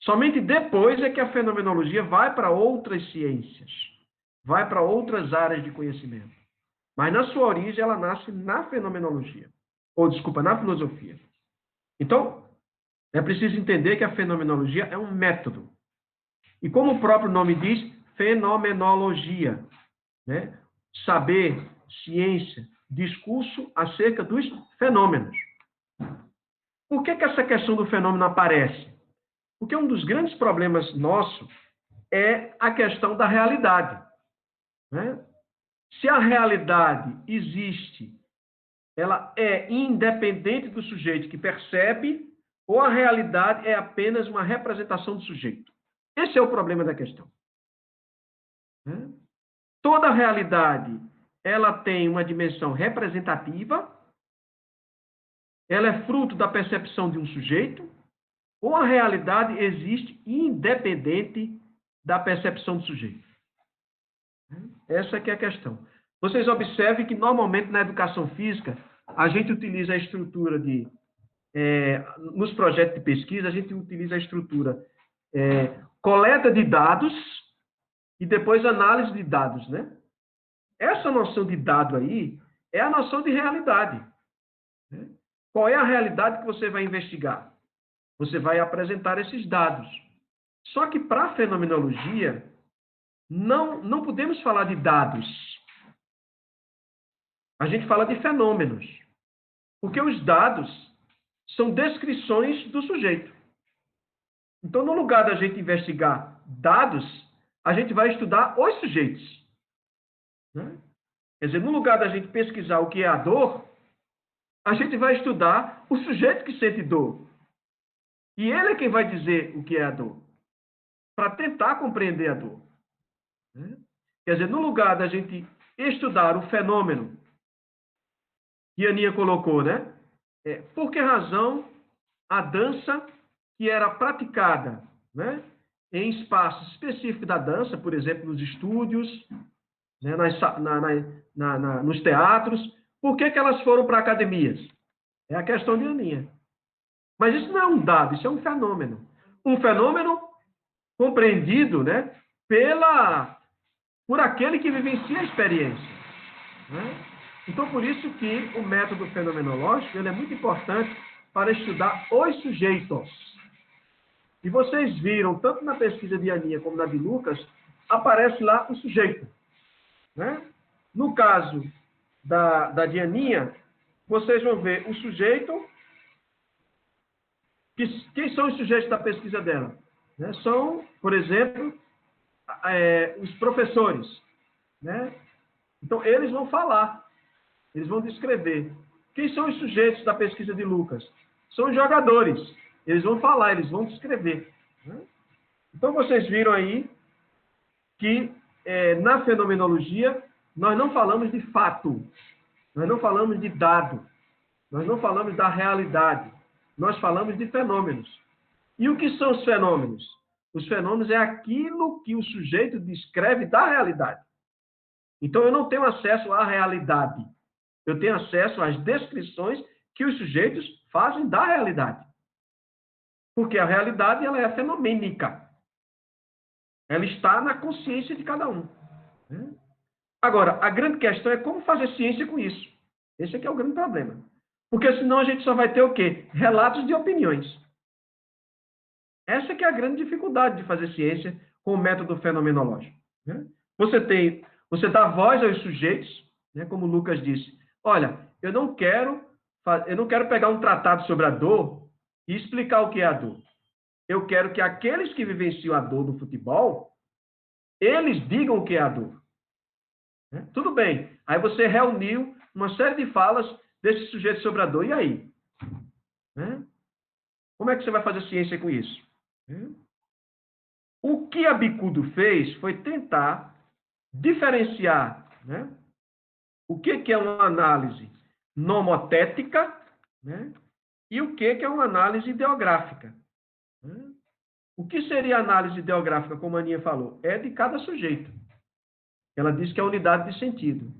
Somente depois é que a fenomenologia vai para outras ciências, vai para outras áreas de conhecimento. Mas, na sua origem, ela nasce na fenomenologia. Ou, desculpa, na filosofia. Então, é preciso entender que a fenomenologia é um método. E como o próprio nome diz, fenomenologia, né? Saber, ciência, discurso acerca dos fenômenos. Por que essa questão do fenômeno aparece? Porque um dos grandes problemas nossos é a questão da realidade, né? Se a realidade existe, ela é independente do sujeito que percebe, ou a realidade é apenas uma representação do sujeito. Esse é o problema da questão, né? Toda realidade, ela tem uma dimensão representativa, ela é fruto da percepção de um sujeito, ou a realidade existe independente da percepção do sujeito. Essa que é a questão. Vocês observem que, normalmente, na educação física, a gente utiliza a estrutura de... nos projetos de pesquisa, a gente utiliza a estrutura coleta de dados e depois análise de dados, né? Essa noção de dado aí é a noção de realidade, né? Qual é a realidade que você vai investigar? Você vai apresentar esses dados. Só que, para a fenomenologia, não podemos falar de dados. A gente fala de fenômenos. Porque os dados são descrições do sujeito. Então, no lugar da gente investigar dados, a gente vai estudar os sujeitos, né? Quer dizer, no lugar da gente pesquisar o que é a dor, a gente vai estudar o sujeito que sente dor. E ele é quem vai dizer o que é a dor, para tentar compreender a dor, né? Quer dizer, no lugar da gente estudar o fenômeno que a Aninha colocou, né? Por que razão a dança que era praticada, né, em espaços específicos da dança, por exemplo, nos estúdios, né, nos teatros, por que elas foram para academias? É a questão de Aninha. Mas isso não é um dado, isso é um fenômeno. Um fenômeno compreendido, né, por aquele que vivencia a experiência, né? Então, por isso que o método fenomenológico ele é muito importante para estudar os sujeitos. E vocês viram, tanto na pesquisa de Aninha como na de Lucas, aparece lá o sujeito. Né? No caso da de Aninha, vocês vão ver o sujeito. Quem são os sujeitos da pesquisa dela? Né? São, por exemplo, os professores. Né? Então, eles vão falar, eles vão descrever. Quem são os sujeitos da pesquisa de Lucas? São os jogadores. Eles vão falar, eles vão descrever. Né? Então, vocês viram aí que na fenomenologia nós não falamos de fato, nós não falamos de dado, nós não falamos da realidade, nós falamos de fenômenos. E o que são os fenômenos? Os fenômenos é aquilo que o sujeito descreve da realidade. Então, eu não tenho acesso à realidade. Eu tenho acesso às descrições que os sujeitos fazem da realidade. Porque a realidade ela é fenomênica. Ela está na consciência de cada um. Agora, a grande questão é como fazer ciência com isso. Esse aqui é o grande problema. Porque senão a gente só vai ter o quê? Relatos de opiniões. Essa que é a grande dificuldade de fazer ciência com o método fenomenológico. Você dá voz aos sujeitos, né, como o Lucas disse. Olha, eu não quero pegar um tratado sobre a dor e explicar o que é a dor. Eu quero que aqueles que vivenciam a dor do futebol, eles digam o que é a dor. Né? Tudo bem. Aí você reuniu uma série de falas desses sujeitos sobre a dor. E aí? Né? Como é que você vai fazer ciência com isso? O que a Bicudo fez foi tentar diferenciar, né, o que é uma análise nomotética, né, e o que é uma análise ideográfica. Né? O que seria a análise ideográfica, como a Aninha falou? É de cada sujeito. Ela diz que é a unidade de sentido.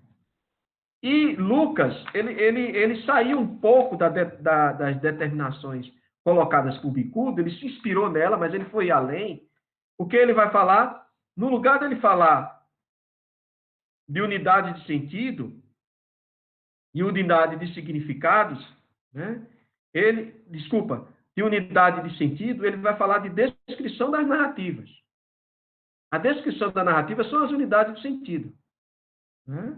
E Lucas, ele saiu um pouco das determinações colocadas por Bicudo, ele se inspirou nela, mas ele foi além, porque ele vai falar, no lugar dele falar de unidade de sentido e unidade de significados, né? De unidade de sentido, ele vai falar de descrição das narrativas. A descrição da narrativa são as unidades de sentido. Né?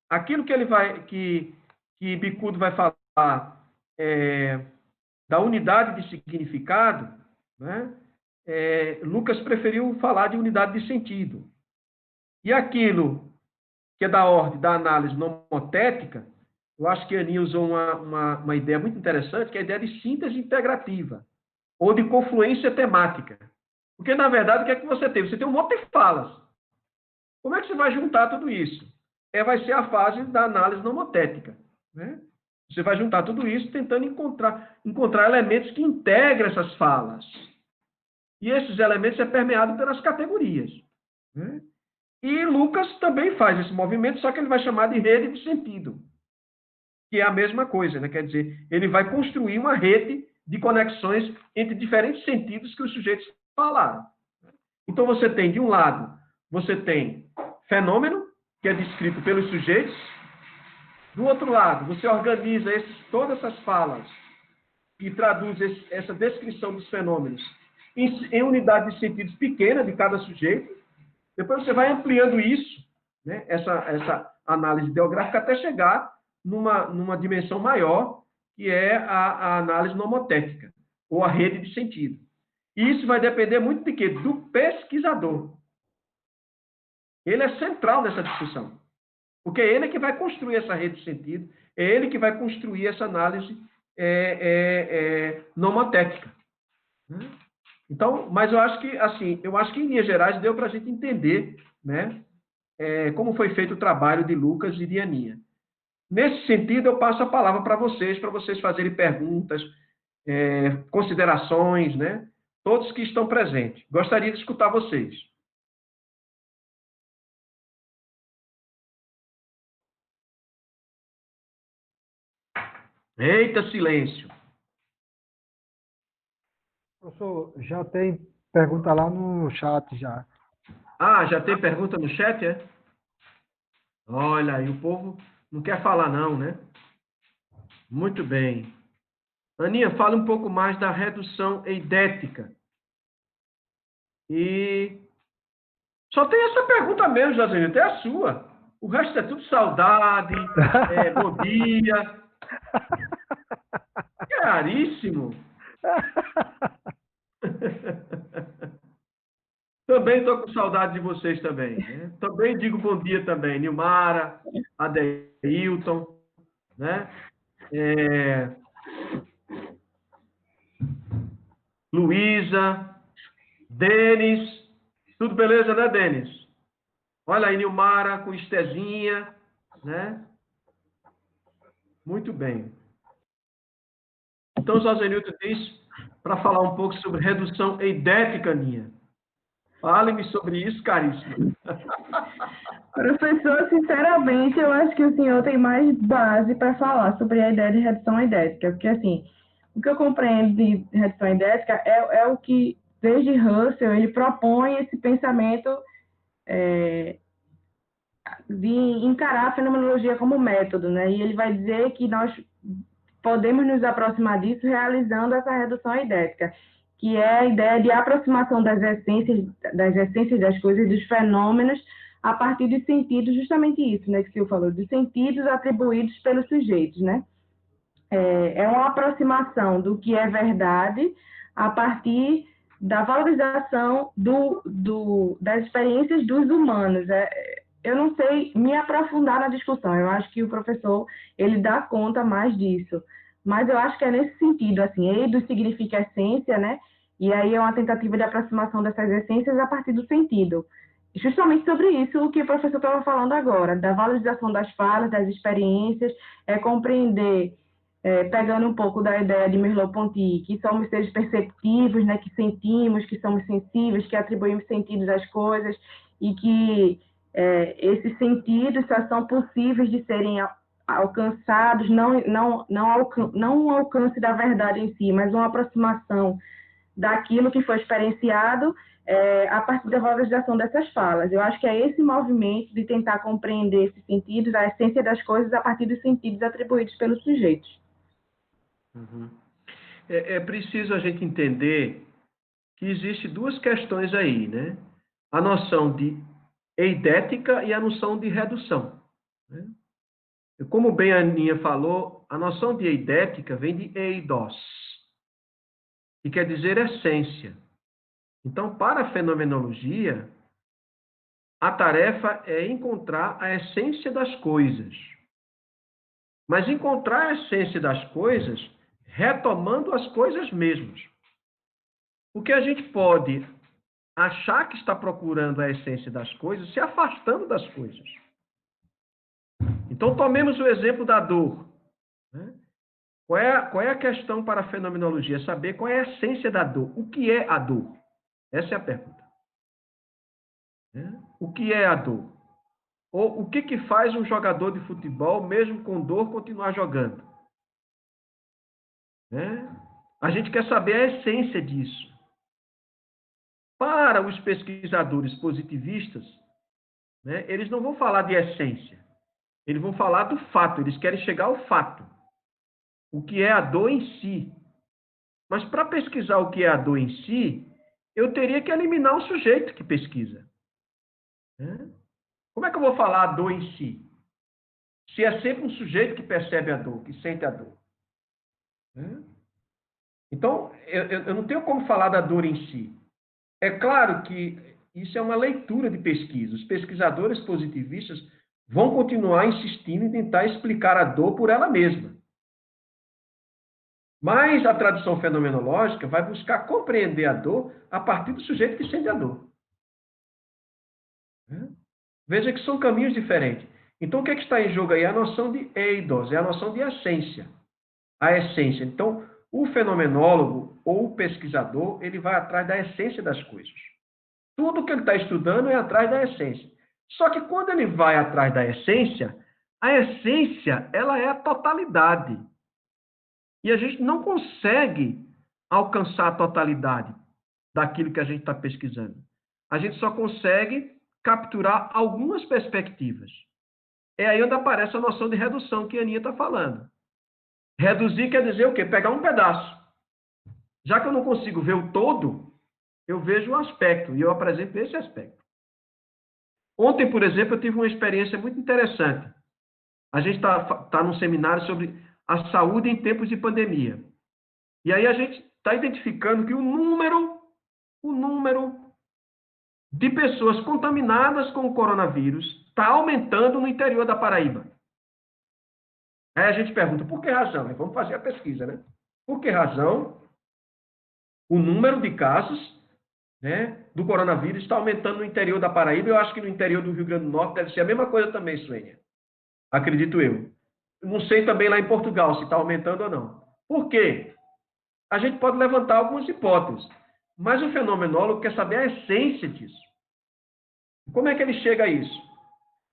Aquilo que Bicudo vai falar da unidade de significado, né? Lucas preferiu falar de unidade de sentido. E aquilo que é da ordem da análise nomotética, eu acho que a Aninha usou uma ideia muito interessante, que é a ideia de síntese integrativa, ou de confluência temática. Porque, na verdade, o que é que você tem? Você tem um monte de falas. Como é que você vai juntar tudo isso? Vai ser a fase da análise nomotética. Né? Você vai juntar tudo isso tentando encontrar elementos que integram essas falas. E esses elementos é permeado pelas categorias. Né? E Lucas também faz esse movimento, só que ele vai chamar de rede de sentido, que é a mesma coisa, né? Quer dizer, ele vai construir uma rede de conexões entre diferentes sentidos que os sujeitos falaram. Então, você tem, de um lado, você tem fenômeno, que é descrito pelos sujeitos. Do outro lado, você organiza todas essas falas e traduz essa descrição dos fenômenos em unidade de sentidos pequena de cada sujeito. Depois você vai ampliando isso, né, essa análise ideográfica, até chegar numa dimensão maior, que é a análise nomotética, ou a rede de sentido. E isso vai depender muito de quê? Do pesquisador. Ele é central nessa discussão. Porque é ele que vai construir essa rede de sentido, é ele que vai construir essa análise nomotética. Então, mas eu acho que em linhas gerais deu para a gente entender, né, como foi feito o trabalho de Lucas e de Aninha. Nesse sentido, eu passo a palavra para vocês fazerem perguntas, considerações, né, todos que estão presentes. Gostaria de escutar vocês. Eita, silêncio. Professor, já tem pergunta lá no chat já. Ah, já tem pergunta no chat, é? Olha, aí o povo não quer falar não, né? Muito bem. Aninha, fala um pouco mais da redução eidética. E só tem essa pergunta mesmo, Josenilton, é a sua. O resto é tudo saudade, bom dia. Caríssimo. Também estou com saudade de vocês também. Né? Também digo bom dia também. Nilmara, Adeilton, né? Luísa, Denis. Tudo beleza, né, Denis? Olha aí, Nilmara com Estezinha, né? Muito bem. Então, o Josenilton disse para falar um pouco sobre redução eidética, Aninha. Fale-me sobre isso, caríssima. Professor, sinceramente, eu acho que o senhor tem mais base para falar sobre a ideia de redução eidética, porque, assim, o que eu compreendo de redução eidética é o que, desde Russell, ele propõe esse pensamento de encarar a fenomenologia como método, né? E ele vai dizer que nós podemos nos aproximar disso realizando essa redução eidética, que é a ideia de aproximação das essências das coisas, dos fenômenos, a partir de sentidos, justamente isso, né, que o senhor falou, de sentidos atribuídos pelos sujeitos, né? É uma aproximação do que é verdade a partir da valorização das experiências dos humanos. Eu não sei me aprofundar na discussão, eu acho que o professor, ele dá conta mais disso, mas eu acho que é nesse sentido, assim, eidos significa essência, né? E aí é uma tentativa de aproximação dessas essências a partir do sentido. Justamente sobre isso o que o professor estava falando agora, da valorização das falas, das experiências, compreender, pegando um pouco da ideia de Merleau-Ponty, que somos seres perceptivos, né, que sentimos, que somos sensíveis, que atribuímos sentidos às coisas e que esses sentidos só são possíveis de serem alcançados, não um alcance da verdade em si, mas uma aproximação daquilo que foi experienciado a partir da valorização dessas falas. Eu acho que é esse movimento de tentar compreender esses sentidos, a essência das coisas, a partir dos sentidos atribuídos pelos sujeitos. Uhum. É preciso a gente entender que existem duas questões aí, né? A noção de eidética e a noção de redução. Né? Como bem a Aninha falou, a noção de eidética vem de eidos, que quer dizer essência. Então, para a fenomenologia, a tarefa é encontrar a essência das coisas. Mas encontrar a essência das coisas retomando as coisas mesmas. Porque a gente pode achar que está procurando a essência das coisas se afastando das coisas. Então, tomemos o exemplo da dor. Né? Qual é a questão para a fenomenologia? Saber qual é a essência da dor. O que é a dor? Essa é a pergunta. O que é a dor? Ou o que faz um jogador de futebol, mesmo com dor, continuar jogando? A gente quer saber a essência disso. Para os pesquisadores positivistas, eles não vão falar de essência. Eles vão falar do fato. Eles querem chegar ao fato. O que é a dor em si. Mas para pesquisar o que é a dor em si, eu teria que eliminar o sujeito que pesquisa. Como é que eu vou falar a dor em si? Se é sempre um sujeito que percebe a dor, que sente a dor. Então, eu não tenho como falar da dor em si. É claro que isso é uma leitura de pesquisa. Os pesquisadores positivistas vão continuar insistindo em tentar explicar a dor por ela mesma. Mas a tradição fenomenológica vai buscar compreender a dor a partir do sujeito que sente a dor. Veja que são caminhos diferentes. Então, o que está em jogo aí? A noção de eidos, é a noção de essência. A essência. Então, o fenomenólogo ou o pesquisador, ele vai atrás da essência das coisas. Tudo que ele está estudando é atrás da essência. Só que quando ele vai atrás da essência, a essência, ela é a totalidade. E a gente não consegue alcançar a totalidade daquilo que a gente está pesquisando. A gente só consegue capturar algumas perspectivas. É aí onde aparece a noção de redução que a Aninha está falando. Reduzir quer dizer o quê? Pegar um pedaço. Já que eu não consigo ver o todo, eu vejo um aspecto, e eu apresento esse aspecto. Ontem, por exemplo, eu tive uma experiência muito interessante. A gente tá num seminário sobre a saúde em tempos de pandemia. E aí a gente está identificando que o número de pessoas contaminadas com o coronavírus está aumentando no interior da Paraíba. Aí a gente pergunta, por que razão? Vamos fazer a pesquisa, né? Por que razão o número de casos, né, do coronavírus está aumentando no interior da Paraíba? Eu acho que no interior do Rio Grande do Norte deve ser a mesma coisa também, Suênia. Acredito eu. Não sei também lá em Portugal se está aumentando ou não. Por quê? A gente pode levantar algumas hipóteses, mas o fenomenólogo quer saber a essência disso. Como é que ele chega a isso?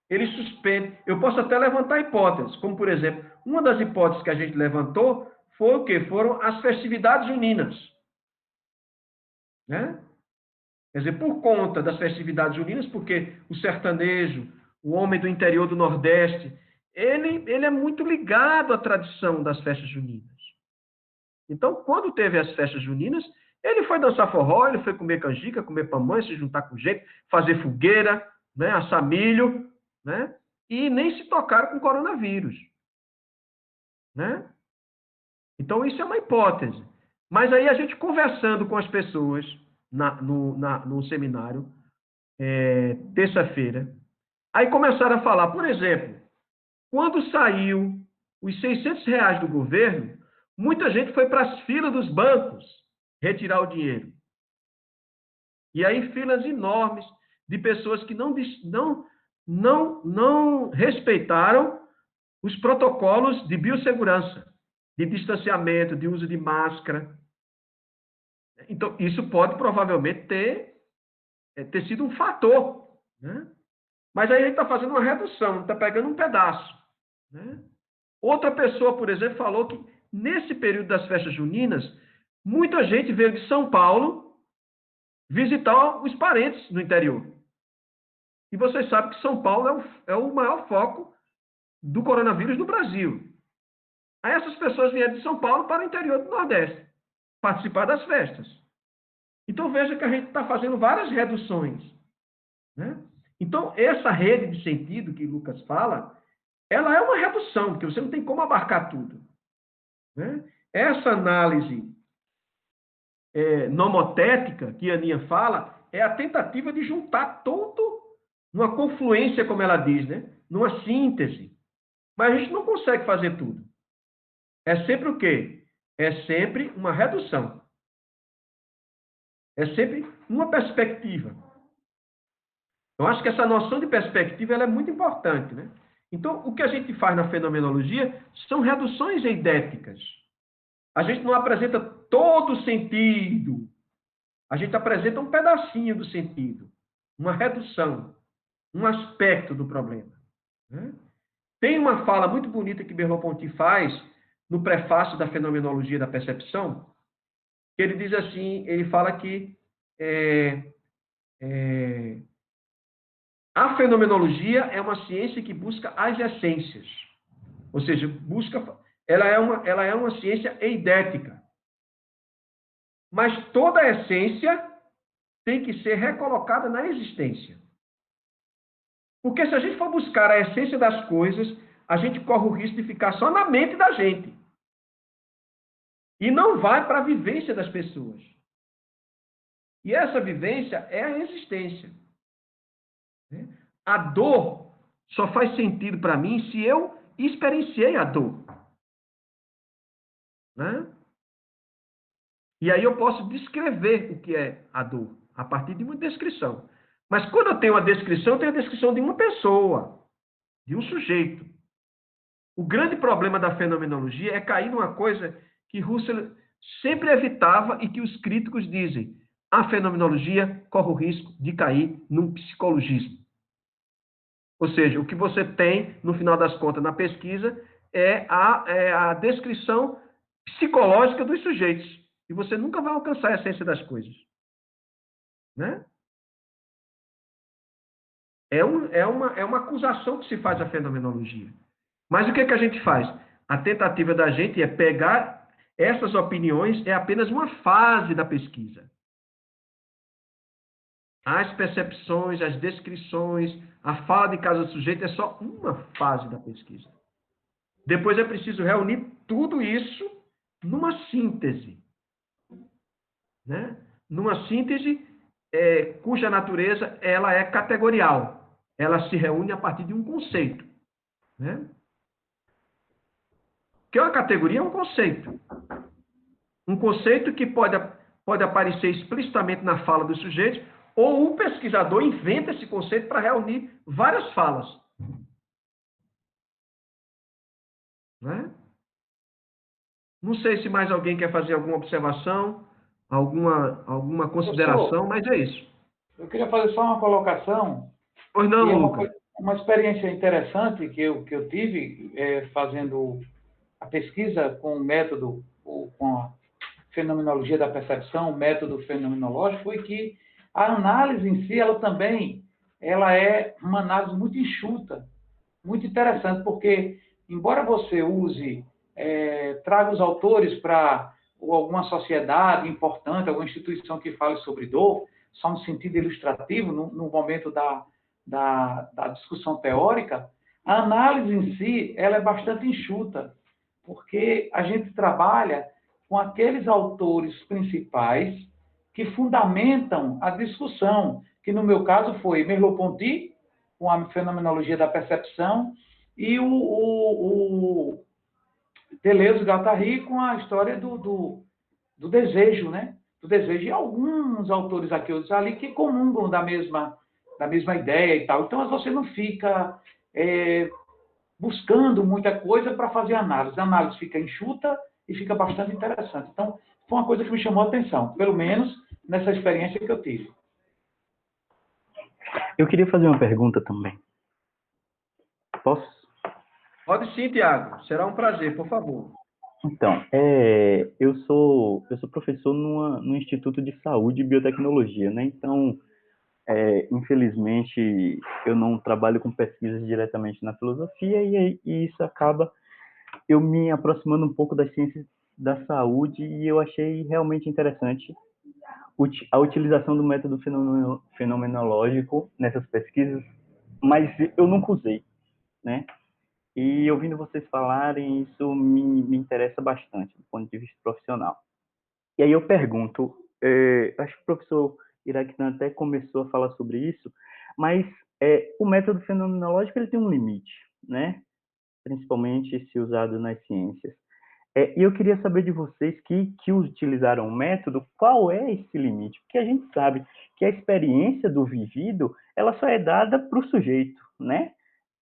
Ele suspende. Eu posso até levantar hipóteses, como, por exemplo, uma das hipóteses que a gente levantou foi o quê? Foram as festividades juninas. Né? Quer dizer, por conta das festividades juninas, porque o sertanejo, o homem do interior do Nordeste, ele é muito ligado à tradição das festas juninas. Então, quando teve as festas juninas, ele foi dançar forró, ele foi comer canjica, comer pamonha, se juntar com gente, fazer fogueira, né, assar milho, né, e nem se tocaram com coronavírus. Né? Então, isso é uma hipótese. Mas aí a gente conversando com as pessoas no seminário, terça-feira, aí começaram a falar, por exemplo, quando saiu os R$600 do governo, muita gente foi para as filas dos bancos retirar o dinheiro. E aí filas enormes de pessoas que não respeitaram os protocolos de biossegurança, de distanciamento, de uso de máscara. Então, isso pode provavelmente ter sido um fator. Né? Mas aí a gente está fazendo uma redução, está pegando um pedaço. Né? Outra pessoa, por exemplo, falou que nesse período das festas juninas, muita gente veio de São Paulo visitar os parentes no interior. E vocês sabem que São Paulo é o maior foco do coronavírus no Brasil. Aí essas pessoas vieram de São Paulo para o interior do Nordeste, participar das festas. Então veja que a gente está fazendo várias reduções. Né? Então, essa rede de sentido que Lucas fala, ela é uma redução, porque você não tem como abarcar tudo. Né? Essa análise nomotética que a Aninha fala, é a tentativa de juntar tudo numa confluência, como ela diz, né? Numa síntese. Mas a gente não consegue fazer tudo. É sempre o quê? É sempre uma redução. É sempre uma perspectiva. Eu acho que essa noção de perspectiva ela é muito importante. Né? Então, o que a gente faz na fenomenologia são reduções eidéticas. A gente não apresenta todo o sentido. A gente apresenta um pedacinho do sentido. Uma redução. Um aspecto do problema. Né? Tem uma fala muito bonita que Merleau-Ponty faz no prefácio da Fenomenologia da Percepção, que ele diz assim, ele fala que a fenomenologia é uma ciência que busca as essências. Ou seja, ela é uma ciência eidética. Mas toda a essência tem que ser recolocada na existência. Porque se a gente for buscar a essência das coisas, a gente corre o risco de ficar só na mente da gente. E não vai para a vivência das pessoas. E essa vivência é a existência. A dor só faz sentido para mim se eu experienciei a dor. Né? E aí eu posso descrever o que é a dor, a partir de uma descrição. Mas quando eu tenho uma descrição, eu tenho a descrição de uma pessoa, de um sujeito. O grande problema da fenomenologia é cair numa coisa que Husserl sempre evitava e que os críticos dizem: a fenomenologia corre o risco de cair num psicologismo. Ou seja, o que você tem, no final das contas, na pesquisa, é a descrição psicológica dos sujeitos. E você nunca vai alcançar a essência das coisas. Né? É uma acusação que se faz à fenomenologia. Mas o que a gente faz? A tentativa da gente é pegar essas opiniões, é apenas uma fase da pesquisa. As percepções, as descrições, a fala de cada sujeito é só uma fase da pesquisa. Depois é preciso reunir tudo isso numa síntese. Né? Numa síntese cuja natureza ela é categorial. Ela se reúne a partir de um conceito. Né? Porque uma categoria é um conceito. Um conceito que pode aparecer explicitamente na fala do sujeito, ou o pesquisador inventa esse conceito para reunir várias falas. Né? Não sei se mais alguém quer fazer alguma observação, alguma consideração, mas é isso. Eu queria fazer só uma colocação. Pois não, Lucas. Uma experiência interessante que eu tive fazendo a pesquisa com o método, com a fenomenologia da percepção, o método fenomenológico, foi que a análise em si, ela é uma análise muito enxuta, muito interessante, porque, embora você traga os autores para alguma sociedade importante, alguma instituição que fale sobre dor, só no sentido ilustrativo, no momento da discussão teórica, a análise em si ela é bastante enxuta, porque a gente trabalha com aqueles autores principais que fundamentam a discussão, que no meu caso foi Merleau-Ponty, com a fenomenologia da percepção, e o Deleuze-Guattari com a história do desejo, né? Do desejo. E alguns autores aqui, outros ali, que comungam da mesma ideia e tal. Então, você não fica buscando muita coisa para fazer análise. A análise fica enxuta e fica bastante interessante. Então, foi uma coisa que me chamou a atenção, pelo menos nessa experiência que eu tive. Eu queria fazer uma pergunta também. Posso? Pode sim, Tiago. Será um prazer, por favor. Então, eu sou professor num Instituto de Saúde e Biotecnologia, né? Então, infelizmente, eu não trabalho com pesquisas diretamente na filosofia e isso acaba eu me aproximando um pouco das ciências da saúde e eu achei realmente interessante a utilização do método fenomenológico nessas pesquisas, mas eu nunca usei, né? E ouvindo vocês falarem, isso me interessa bastante do ponto de vista profissional. E aí eu pergunto, acho que o professor Iraquitan até começou a falar sobre isso, mas o método fenomenológico ele tem um limite, né? Principalmente se usado nas ciências. E eu queria saber de vocês que utilizaram o método, qual é esse limite? Porque a gente sabe que a experiência do vivido, ela só é dada para o sujeito, né?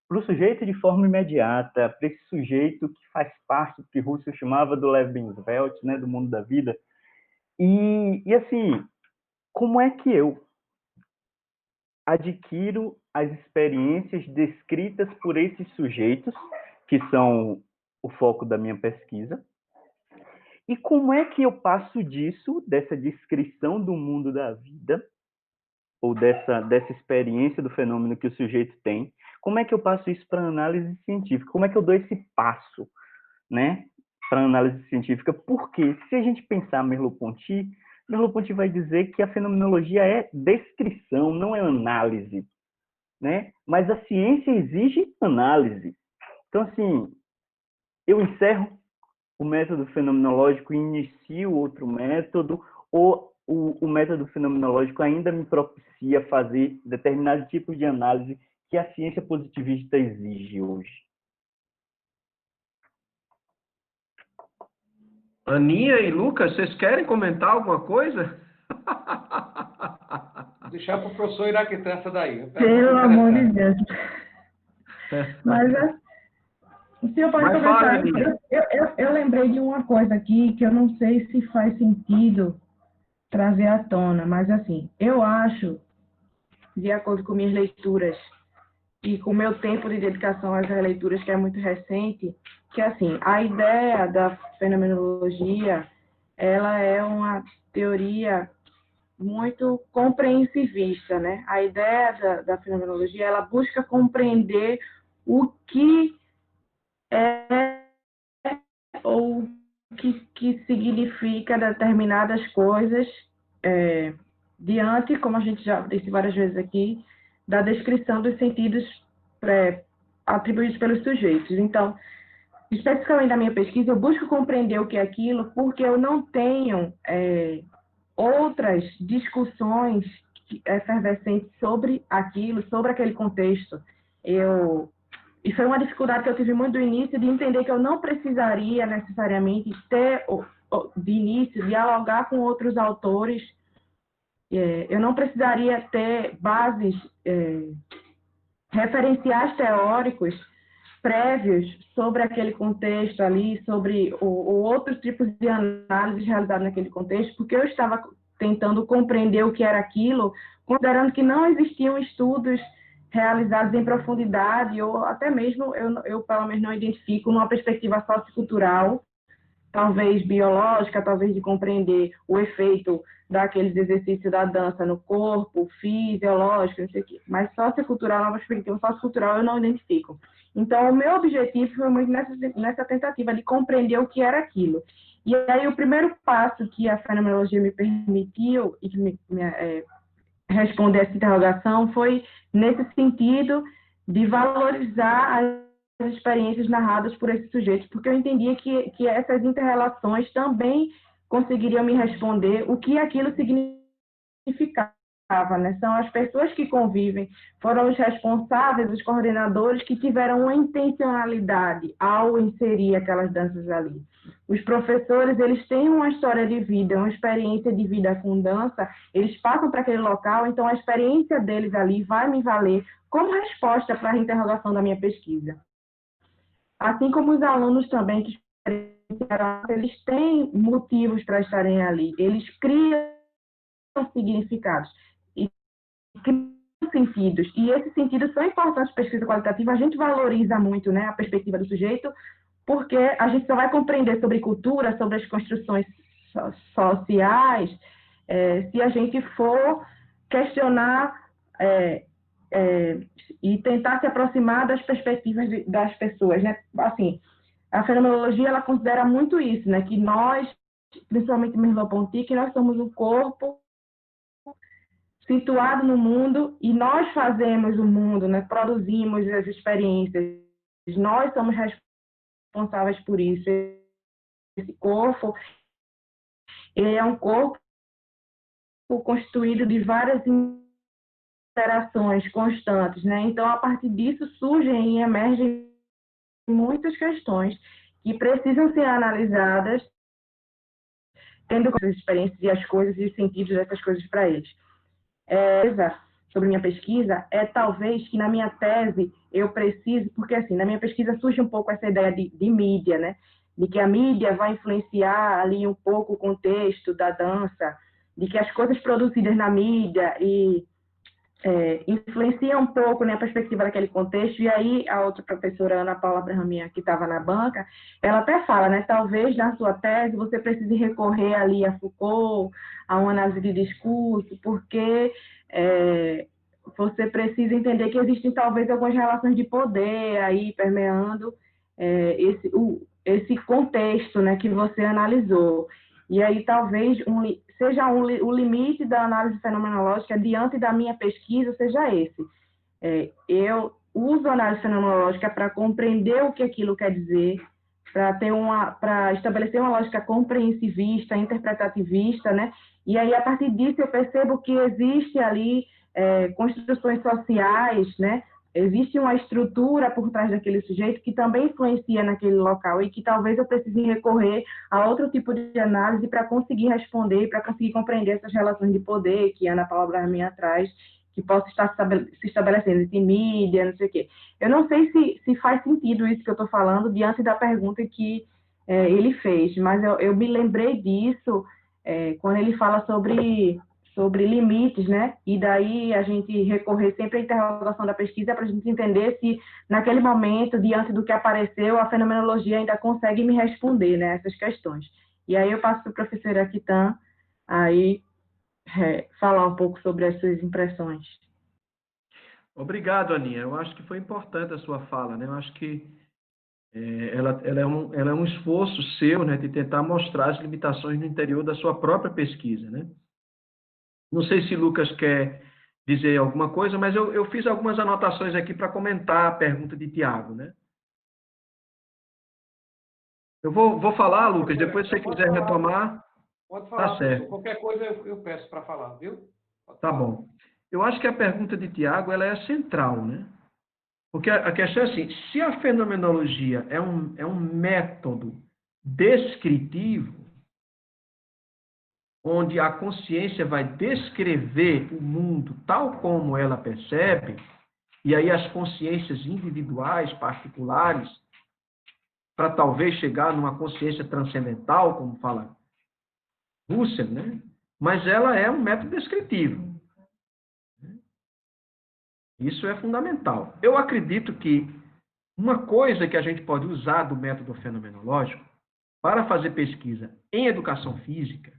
Para o sujeito de forma imediata, para esse sujeito que faz parte do que Russell chamava do Lebenswelt, né, do mundo da vida. E assim, como é que eu adquiro as experiências descritas por esses sujeitos, que são o foco da minha pesquisa, e como é que eu passo disso, dessa descrição do mundo da vida, ou dessa experiência do fenômeno que o sujeito tem, como é que eu passo isso para análise científica? Como é que eu dou esse passo, né, para análise científica? Porque se a gente pensar Merleau-Ponty vai dizer que a fenomenologia é descrição, não é análise, né? Mas a ciência exige análise. Então, assim, eu encerro o método fenomenológico e inicio outro método, ou o método fenomenológico ainda me propicia fazer determinado tipo de análise que a ciência positivista exige hoje? Aninha e Lucas, vocês querem comentar alguma coisa? Vou deixar para o professor Iraquitan essa daí. Pelo amor de Deus. Mas, se eu posso comentar, eu lembrei de uma coisa aqui que eu não sei se faz sentido trazer à tona, mas assim, eu acho, de acordo com minhas leituras e com o meu tempo de dedicação às releituras, que é muito recente, que assim, a ideia da fenomenologia, ela é uma teoria muito compreensivista, né? A ideia da fenomenologia, ela busca compreender o que é ou o que significa determinadas coisas diante, como a gente já disse várias vezes aqui, da descrição dos sentidos atribuídos pelos sujeitos. Então, especificamente na minha pesquisa, eu busco compreender o que é aquilo porque eu não tenho outras discussões efervescentes sobre aquilo, sobre aquele contexto. E foi uma dificuldade que eu tive muito do início, de entender que eu não precisaria necessariamente ter, de início, dialogar com outros autores. Eu não precisaria ter bases, referenciais teóricos prévios sobre aquele contexto ali, sobre outros tipos de análises realizadas naquele contexto, porque eu estava tentando compreender o que era aquilo, considerando que não existiam estudos realizados em profundidade, ou até mesmo, eu pelo menos não identifico, numa perspectiva sociocultural, talvez biológica, talvez de compreender o efeito daqueles exercícios da dança no corpo, fisiológico, não sei o quê. Mas sociocultural, numa perspectiva sociocultural, eu não identifico. Então, o meu objetivo foi muito nessa tentativa de compreender o que era aquilo. E aí, o primeiro passo que a fenomenologia me permitiu e que responder essa interrogação foi nesse sentido de valorizar as experiências narradas por esses sujeitos, porque eu entendia que essas interrelações também conseguiriam me responder o que aquilo significava, né? São as pessoas que convivem, foram os responsáveis, os coordenadores que tiveram uma intencionalidade ao inserir aquelas danças ali. Os professores, eles têm uma história de vida, uma experiência de vida com dança, eles passam para aquele local, então a experiência deles ali vai me valer como resposta para a interrogação da minha pesquisa. Assim como os alunos também que experienciaram, eles têm motivos para estarem ali, eles criam significados e criam sentidos, e esses sentidos são importantes para a pesquisa qualitativa. A gente valoriza muito, né, a perspectiva do sujeito, porque a gente só vai compreender sobre cultura, sobre as construções sociais, se a gente for questionar e tentar se aproximar das perspectivas das pessoas, né? Assim, a fenomenologia, ela considera muito isso, né? Que nós, principalmente Merleau-Ponty, que nós somos um corpo situado no mundo e nós fazemos o mundo, né? Produzimos as experiências, nós somos responsáveis por isso. Esse corpo, ele é um corpo constituído de várias interações constantes, né? Então, a partir disso, surgem e emergem muitas questões que precisam ser analisadas, tendo as experiências e as coisas e os sentidos dessas coisas para eles. Sobre minha pesquisa talvez que na minha tese eu precise, porque assim, na minha pesquisa surge um pouco essa ideia de mídia, né? De que a mídia vai influenciar ali um pouco o contexto da dança, de que as coisas produzidas na mídia influenciam um pouco, né, a perspectiva daquele contexto. E aí a outra professora, Ana Paula Brahaminha, que estava na banca, ela até fala, né, talvez na sua tese você precise recorrer ali a Foucault, a uma análise de discurso, porque você precisa entender que existem talvez algumas relações de poder aí permeando esse contexto, né, que você analisou. E aí talvez seja o limite da análise fenomenológica diante da minha pesquisa seja esse. Eu uso a análise fenomenológica para compreender o que aquilo quer dizer, para estabelecer uma lógica compreensivista, interpretativista, né? E aí, a partir disso, eu percebo que existe ali construções sociais, né? Existe uma estrutura por trás daquele sujeito que também influencia naquele local e que talvez eu precise recorrer a outro tipo de análise para conseguir responder, para conseguir compreender essas relações de poder que a Ana Paula Brahaminha traz, que possa estar se estabelecendo entre mídia, não sei o quê. Eu não sei se faz sentido isso que eu estou falando diante da pergunta que ele fez, mas eu me lembrei disso quando ele fala sobre limites, né? E daí a gente recorrer sempre à interrogação da pesquisa para a gente entender se, naquele momento, diante do que apareceu, a fenomenologia ainda consegue me responder, né, essas questões. E aí eu passo para o professor Akitan aí falar um pouco sobre as suas impressões. Obrigado, Aninha. Eu acho que foi importante a sua fala, né? Eu acho que ela é um esforço seu, né, de tentar mostrar as limitações no interior da sua própria pesquisa, né? Não sei se Lucas quer dizer alguma coisa, mas eu fiz algumas anotações aqui para comentar a pergunta de Tiago, né? Eu vou falar, Lucas, depois se você quiser retomar, Pode falar, tá professor. certo. Qualquer coisa eu peço para falar, viu? Pode Tá falar. bom. Eu acho que a pergunta de Tiago, ela é central, né? Porque a questão é assim, se a fenomenologia é um método descritivo, onde a consciência vai descrever o mundo tal como ela percebe, e aí as consciências individuais, particulares, para talvez chegar numa consciência transcendental, como fala Husserl, né? Mas ela é um método descritivo. Isso é fundamental. Eu acredito que uma coisa que a gente pode usar do método fenomenológico para fazer pesquisa em educação física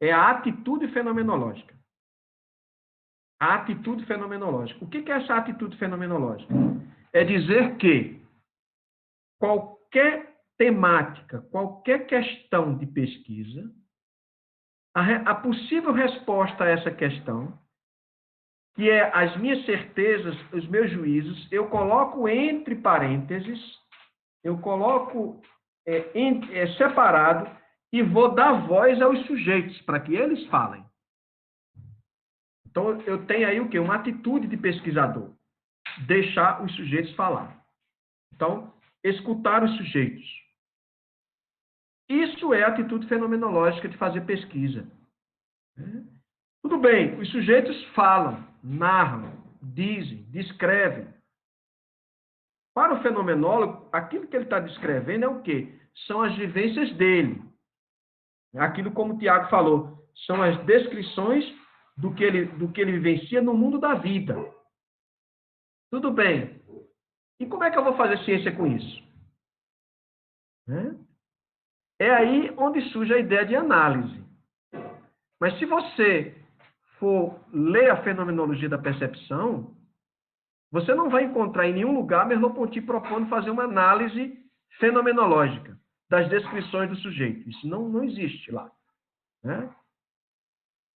é a atitude fenomenológica. A atitude fenomenológica. O que é essa atitude fenomenológica? É dizer que qualquer temática, qualquer questão de pesquisa, a possível resposta a essa questão, que é as minhas certezas, os meus juízos, eu coloco entre parênteses, eu coloco separado e vou dar voz aos sujeitos, para que eles falem. Então, eu tenho aí o quê? Uma atitude de pesquisador. Deixar os sujeitos falar. Então, escutar os sujeitos. Isso é a atitude fenomenológica de fazer pesquisa. Tudo bem, os sujeitos falam, narram, dizem, descrevem. Para o fenomenólogo, aquilo que ele está descrevendo é o quê? São as vivências dele. Aquilo, como o Tiago falou, são as descrições do que ele vivencia no mundo da vida. Tudo bem. E como é que eu vou fazer ciência com isso? É aí onde surge a ideia de análise. Mas se você for ler a fenomenologia da percepção, você não vai encontrar em nenhum lugar Merleau-Ponty propondo fazer uma análise fenomenológica das descrições do sujeito. Isso não existe lá. Né?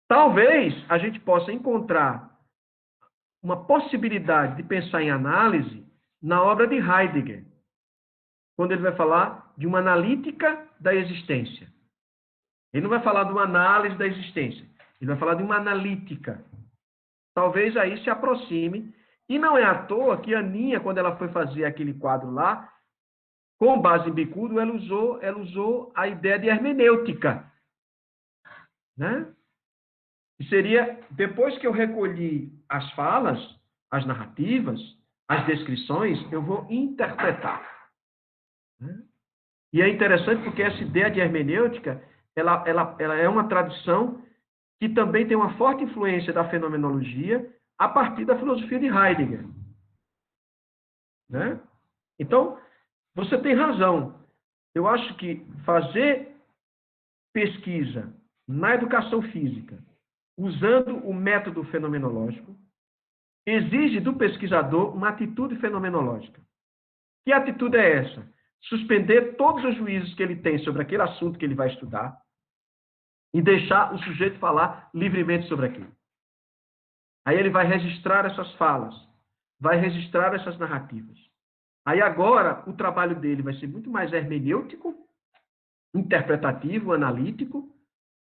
Talvez a gente possa encontrar uma possibilidade de pensar em análise na obra de Heidegger, quando ele vai falar de uma analítica da existência. Ele não vai falar de uma análise da existência, ele vai falar de uma analítica. Talvez aí se aproxime. E não é à toa que a Aninha, quando ela foi fazer aquele quadro lá, com base em Bicudo, ela usou a ideia de hermenêutica. Né? Que seria, depois que eu recolhi as falas, as narrativas, as descrições, eu vou interpretar. Né? E é interessante porque essa ideia de hermenêutica, ela é uma tradição que também tem uma forte influência da fenomenologia a partir da filosofia de Heidegger. Né? Então, você tem razão. Eu acho que fazer pesquisa na educação física, usando o método fenomenológico, exige do pesquisador uma atitude fenomenológica. Que atitude é essa? Suspender todos os juízos que ele tem sobre aquele assunto que ele vai estudar e deixar o sujeito falar livremente sobre aquilo. Aí ele vai registrar essas falas, vai registrar essas narrativas. Aí agora o trabalho dele vai ser muito mais hermenêutico, interpretativo, analítico,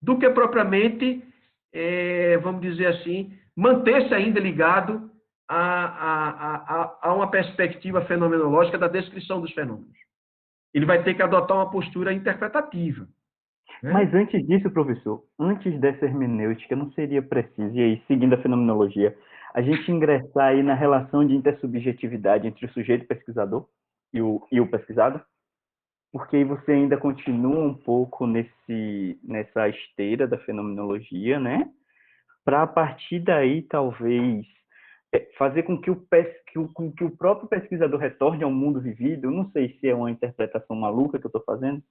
do que propriamente, vamos dizer assim, manter-se ainda ligado a uma perspectiva fenomenológica da descrição dos fenômenos. Ele vai ter que adotar uma postura interpretativa. Né? Mas antes disso, professor, antes dessa hermenêutica, não seria preciso, e aí, seguindo a fenomenologia, a gente ingressar aí na relação de intersubjetividade entre o sujeito pesquisador e o pesquisado? Porque aí você ainda continua um pouco nessa esteira da fenomenologia, né? Para, a partir daí, talvez, fazer com que o próprio pesquisador retorne ao mundo vivido. Eu não sei se é uma interpretação maluca que eu estou fazendo,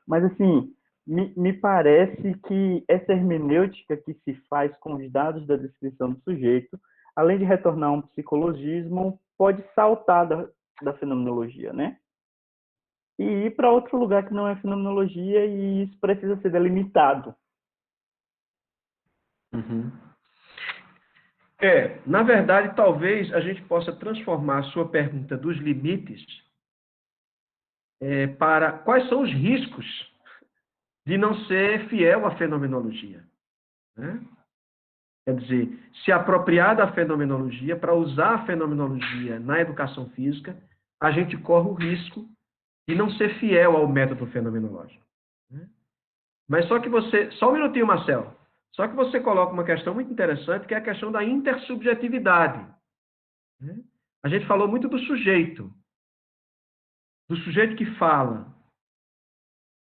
mas, assim, me parece que essa hermenêutica que se faz com os dados da descrição do sujeito, além de retornar a um psicologismo, pode saltar da fenomenologia, né? e ir para outro lugar que não é fenomenologia, e isso precisa ser delimitado. Uhum. Na verdade, talvez a gente possa transformar a sua pergunta dos limites para quais são os riscos de não ser fiel à fenomenologia, né? Quer dizer, se apropriar da fenomenologia para usar a fenomenologia na educação física, a gente corre o risco de não ser fiel ao método fenomenológico, né? Mas só um minutinho, Marcelo. Só que você coloca uma questão muito interessante, que é a questão da intersubjetividade, né? A gente falou muito do sujeito que fala,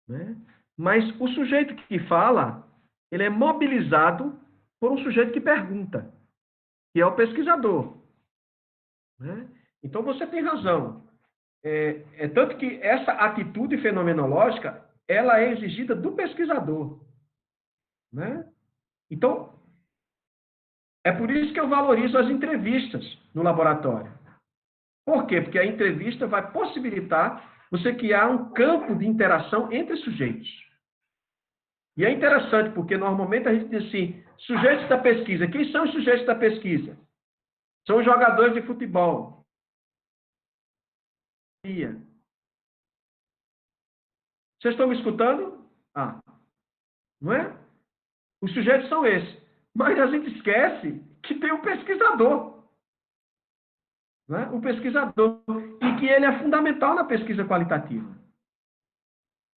né? Mas o sujeito que fala, ele é mobilizado por um sujeito que pergunta, que é o pesquisador, né? Então você tem razão. Tanto que essa atitude fenomenológica, ela é exigida do pesquisador, né? Então, é por isso que eu valorizo as entrevistas no laboratório. Por quê? Porque a entrevista vai possibilitar você criar um campo de interação entre sujeitos. E é interessante, porque normalmente a gente diz assim, sujeitos da pesquisa. Quem são os sujeitos da pesquisa? São os jogadores de futebol. Vocês estão me escutando? Não é? Os sujeitos são esses. Mas a gente esquece que tem um pesquisador. Né? Um pesquisador. E que ele é fundamental na pesquisa qualitativa.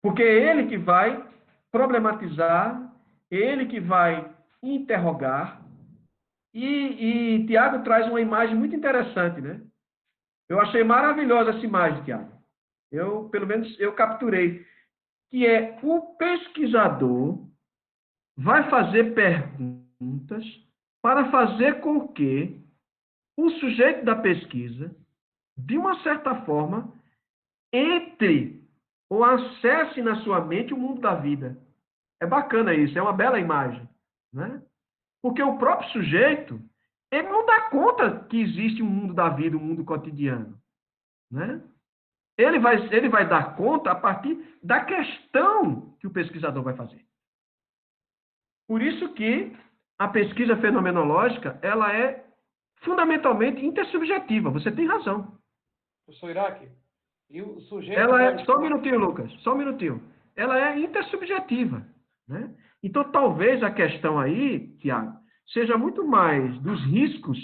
Porque é ele que vai problematizar, ele que vai interrogar. E Tiago traz uma imagem muito interessante, né? Eu achei maravilhosa essa imagem, Tiago. Pelo menos, eu capturei. Que é o pesquisador vai fazer perguntas para fazer com que o sujeito da pesquisa, de uma certa forma, entre ou acesse na sua mente o mundo da vida. É bacana isso, é uma bela imagem, né? Porque o próprio sujeito, ele não dá conta que existe um mundo da vida, um mundo cotidiano, né? Ele vai dar conta a partir da questão que o pesquisador vai fazer. Por isso que a pesquisa fenomenológica, ela é fundamentalmente intersubjetiva. Você tem razão. Professor Iraque, e o sujeito... Só um minutinho, Lucas. Só um minutinho. Ela é intersubjetiva, né? Então, talvez a questão aí, Tiago, seja muito mais dos riscos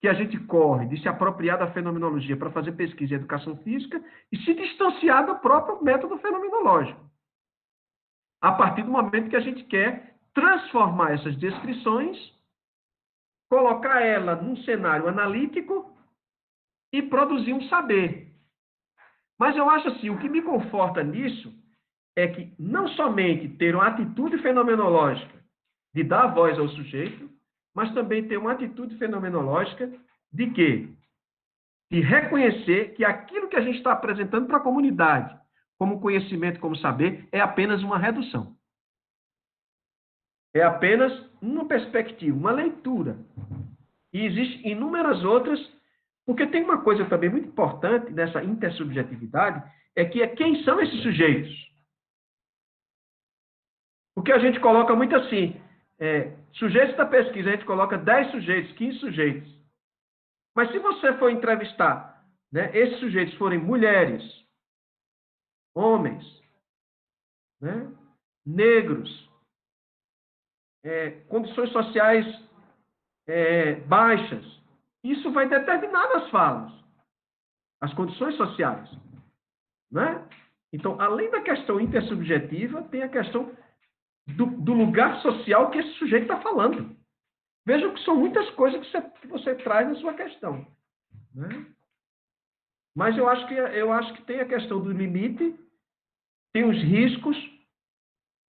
que a gente corre de se apropriar da fenomenologia para fazer pesquisa em educação física e se distanciar do próprio método fenomenológico. A partir do momento que a gente quer transformar essas descrições, colocar ela num cenário analítico e produzir um saber. Mas eu acho assim, o que me conforta nisso é que não somente ter uma atitude fenomenológica de dar voz ao sujeito, mas também ter uma atitude fenomenológica de quê? De reconhecer que aquilo que a gente está apresentando para a comunidade, como conhecimento, como saber, é apenas uma redução. É apenas uma perspectiva, uma leitura. E existem inúmeras outras, porque tem uma coisa também muito importante nessa intersubjetividade, quem são esses sujeitos? Porque a gente coloca muito assim, sujeitos da pesquisa, a gente coloca 10 sujeitos, 15 sujeitos. Mas se você for entrevistar, né, esses sujeitos forem mulheres, homens, né, negros, condições sociais baixas, isso vai determinar nas falas, as condições sociais, né? Então, além da questão intersubjetiva, tem a questão do lugar social que esse sujeito está falando. Vejam que são muitas coisas que você traz na sua questão, né? Mas eu acho que tem a questão do limite, tem os riscos,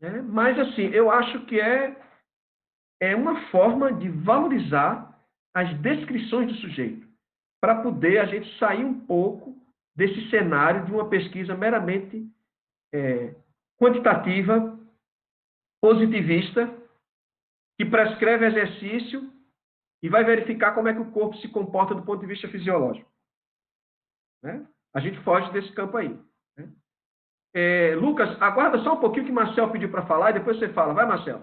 né? Mas assim, eu acho que é uma forma de valorizar as descrições do sujeito, para poder a gente sair um pouco desse cenário de uma pesquisa meramente quantitativa, positivista, que prescreve exercício e vai verificar como é que o corpo se comporta do ponto de vista fisiológico, né? a gente foge desse campo aí. Né? Lucas, aguarda só um pouquinho que o Marcel pediu para falar e depois você fala. Vai, Marcel.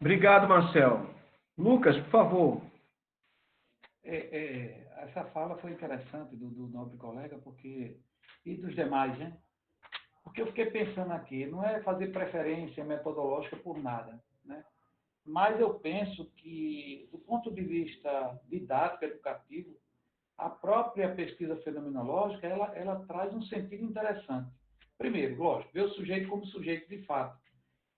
Obrigado, Marcel. Lucas, por favor. Essa fala foi interessante do nobre colega, e dos demais, né? Porque eu fiquei pensando aqui, não é fazer preferência metodológica por nada, né? Mas eu penso que, do ponto de vista didático, educativo, a própria pesquisa fenomenológica, ela traz um sentido interessante. Primeiro, lógico, ver o sujeito como sujeito de fato.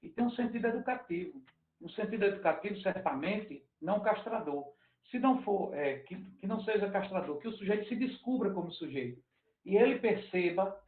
E tem um sentido educativo. Um sentido educativo, certamente, não castrador. Se não for, que não seja castrador, que o sujeito se descubra como sujeito. E ele perceba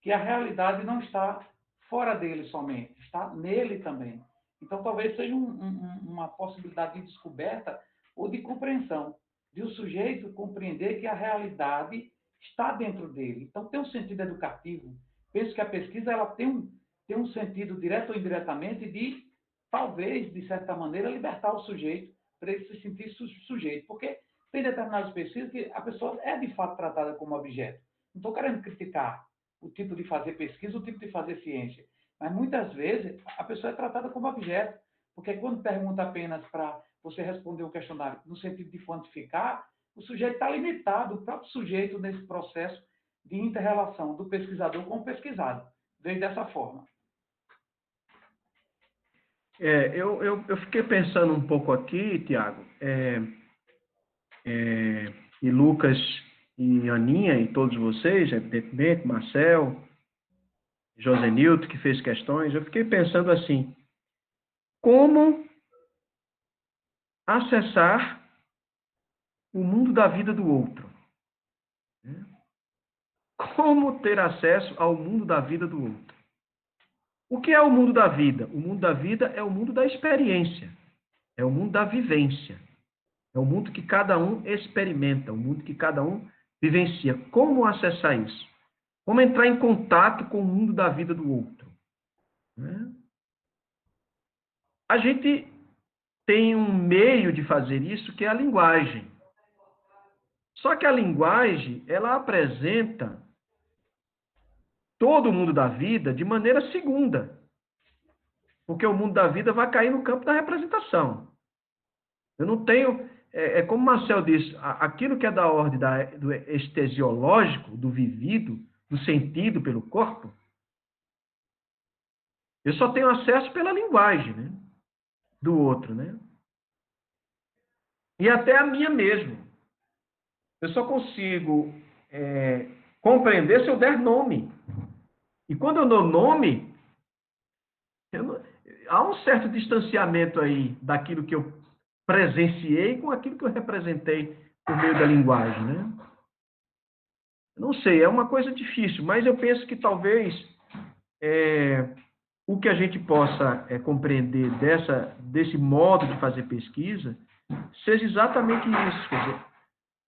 que a realidade não está fora dele somente, está nele também. Então, talvez seja uma possibilidade de descoberta ou de compreensão, de o sujeito compreender que a realidade está dentro dele. Então, tem um sentido educativo. Penso que a pesquisa ela tem um sentido, direto ou indiretamente, de, talvez, de certa maneira, libertar o sujeito para ele se sentir sujeito. Porque tem determinadas pesquisas que a pessoa é, de fato, tratada como objeto. Não estou querendo criticar o tipo de fazer pesquisa, o tipo de fazer ciência. Mas, muitas vezes, a pessoa é tratada como objeto. Porque quando pergunta apenas para você responder o questionário no sentido de quantificar, o sujeito está limitado, o próprio sujeito, nesse processo de inter-relação do pesquisador com o pesquisado. Vejo dessa forma. Eu fiquei pensando um pouco aqui, Tiago, e Lucas e Aninha e todos vocês, evidentemente, Marcel, José Nilton, que fez questões, eu fiquei pensando assim, como acessar o mundo da vida do outro? Como ter acesso ao mundo da vida do outro? O que é o mundo da vida? O mundo da vida é o mundo da experiência, é o mundo da vivência, é o mundo que cada um experimenta, o mundo que cada um vivencia. Como acessar isso? Como entrar em contato com o mundo da vida do outro? A gente tem um meio de fazer isso que é a linguagem. Só que a linguagem, ela apresenta todo o mundo da vida de maneira segunda. Porque o mundo da vida vai cair no campo da representação. Eu não tenho... como Marcel disse, aquilo que é da ordem do estesiológico, do vivido, do sentido pelo corpo, eu só tenho acesso pela linguagem, né? Do outro, né? E até a minha mesmo. Eu só consigo compreender se eu der nome. E quando eu dou nome, há um certo distanciamento aí daquilo que eu presenciei com aquilo que eu representei por meio da linguagem, né? Não sei, é uma coisa difícil, mas eu penso que talvez o que a gente possa compreender desse modo de fazer pesquisa seja exatamente isso. Quer dizer,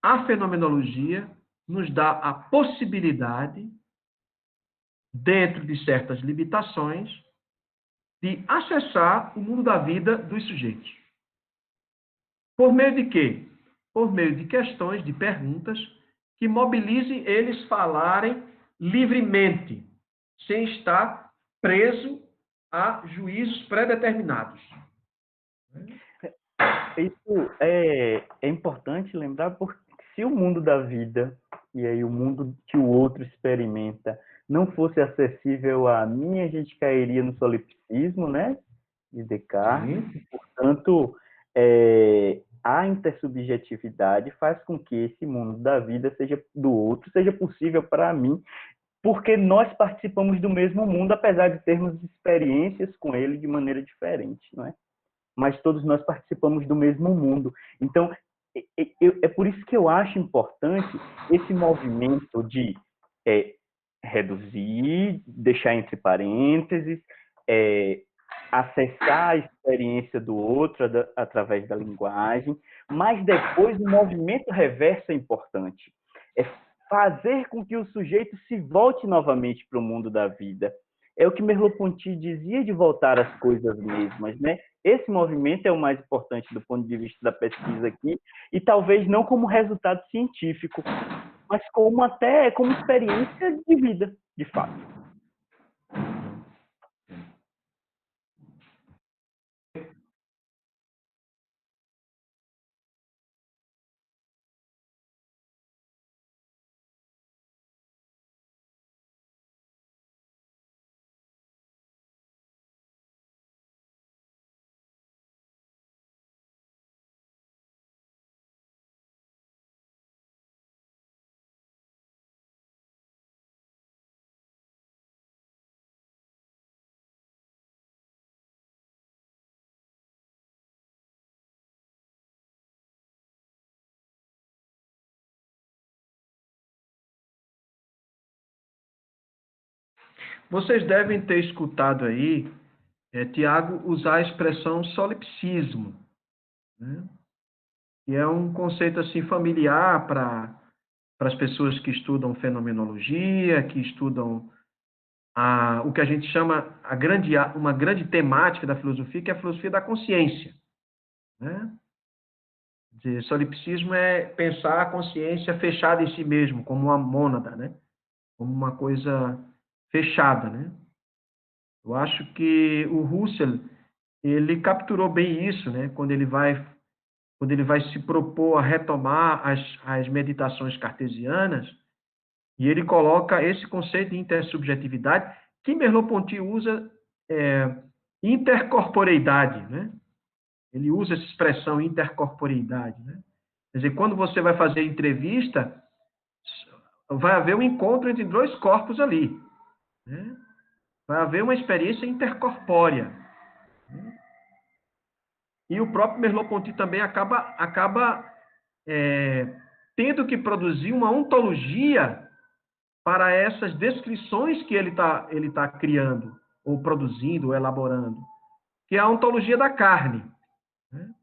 a fenomenologia nos dá a possibilidade, dentro de certas limitações, de acessar o mundo da vida dos sujeitos. Por meio de quê? Por meio de questões, de perguntas, que mobilizem eles falarem livremente, sem estar preso a juízos pré-determinados. Isso é importante lembrar, porque se o mundo da vida, e aí o mundo que o outro experimenta, não fosse acessível a mim, a gente cairia no solipsismo, né? De Descartes. Sim. Portanto, a intersubjetividade faz com que esse mundo da vida do outro seja possível para mim, porque nós participamos do mesmo mundo, apesar de termos experiências com ele de maneira diferente, não é? Mas todos nós participamos do mesmo mundo. Então, é por isso que eu acho importante esse movimento de reduzir, deixar entre parênteses, acessar a experiência do outro através da linguagem, mas depois o movimento reverso é importante. É fazer com que o sujeito se volte novamente para o mundo da vida. É o que Merleau-Ponty dizia de voltar às coisas mesmas, né? Esse movimento é o mais importante do ponto de vista da pesquisa aqui, e talvez não como resultado científico, mas como experiência de vida, de fato. Vocês devem ter escutado aí, Tiago, usar a expressão solipsismo, né? Que é um conceito assim familiar para as pessoas que estudam fenomenologia, que estudam o que a gente chama uma grande temática da filosofia, que é a filosofia da consciência, né? Solipsismo é pensar a consciência fechada em si mesmo, como uma mônada, né? Como uma coisa fechada, né? Eu acho que o Husserl, ele capturou bem isso, né? Quando ele vai se propor a retomar as meditações cartesianas, e ele coloca esse conceito de intersubjetividade, que Merleau-Ponty usa intercorporeidade, né? Ele usa essa expressão intercorporeidade, né? Quer dizer, quando você vai fazer entrevista, vai haver um encontro entre dois corpos ali, né? Vai haver uma experiência intercorpórea, né? E o próprio Merleau-Ponty também acaba tendo que produzir uma ontologia para essas descrições que ele tá criando, ou produzindo, ou elaborando, que é a ontologia da carne, né?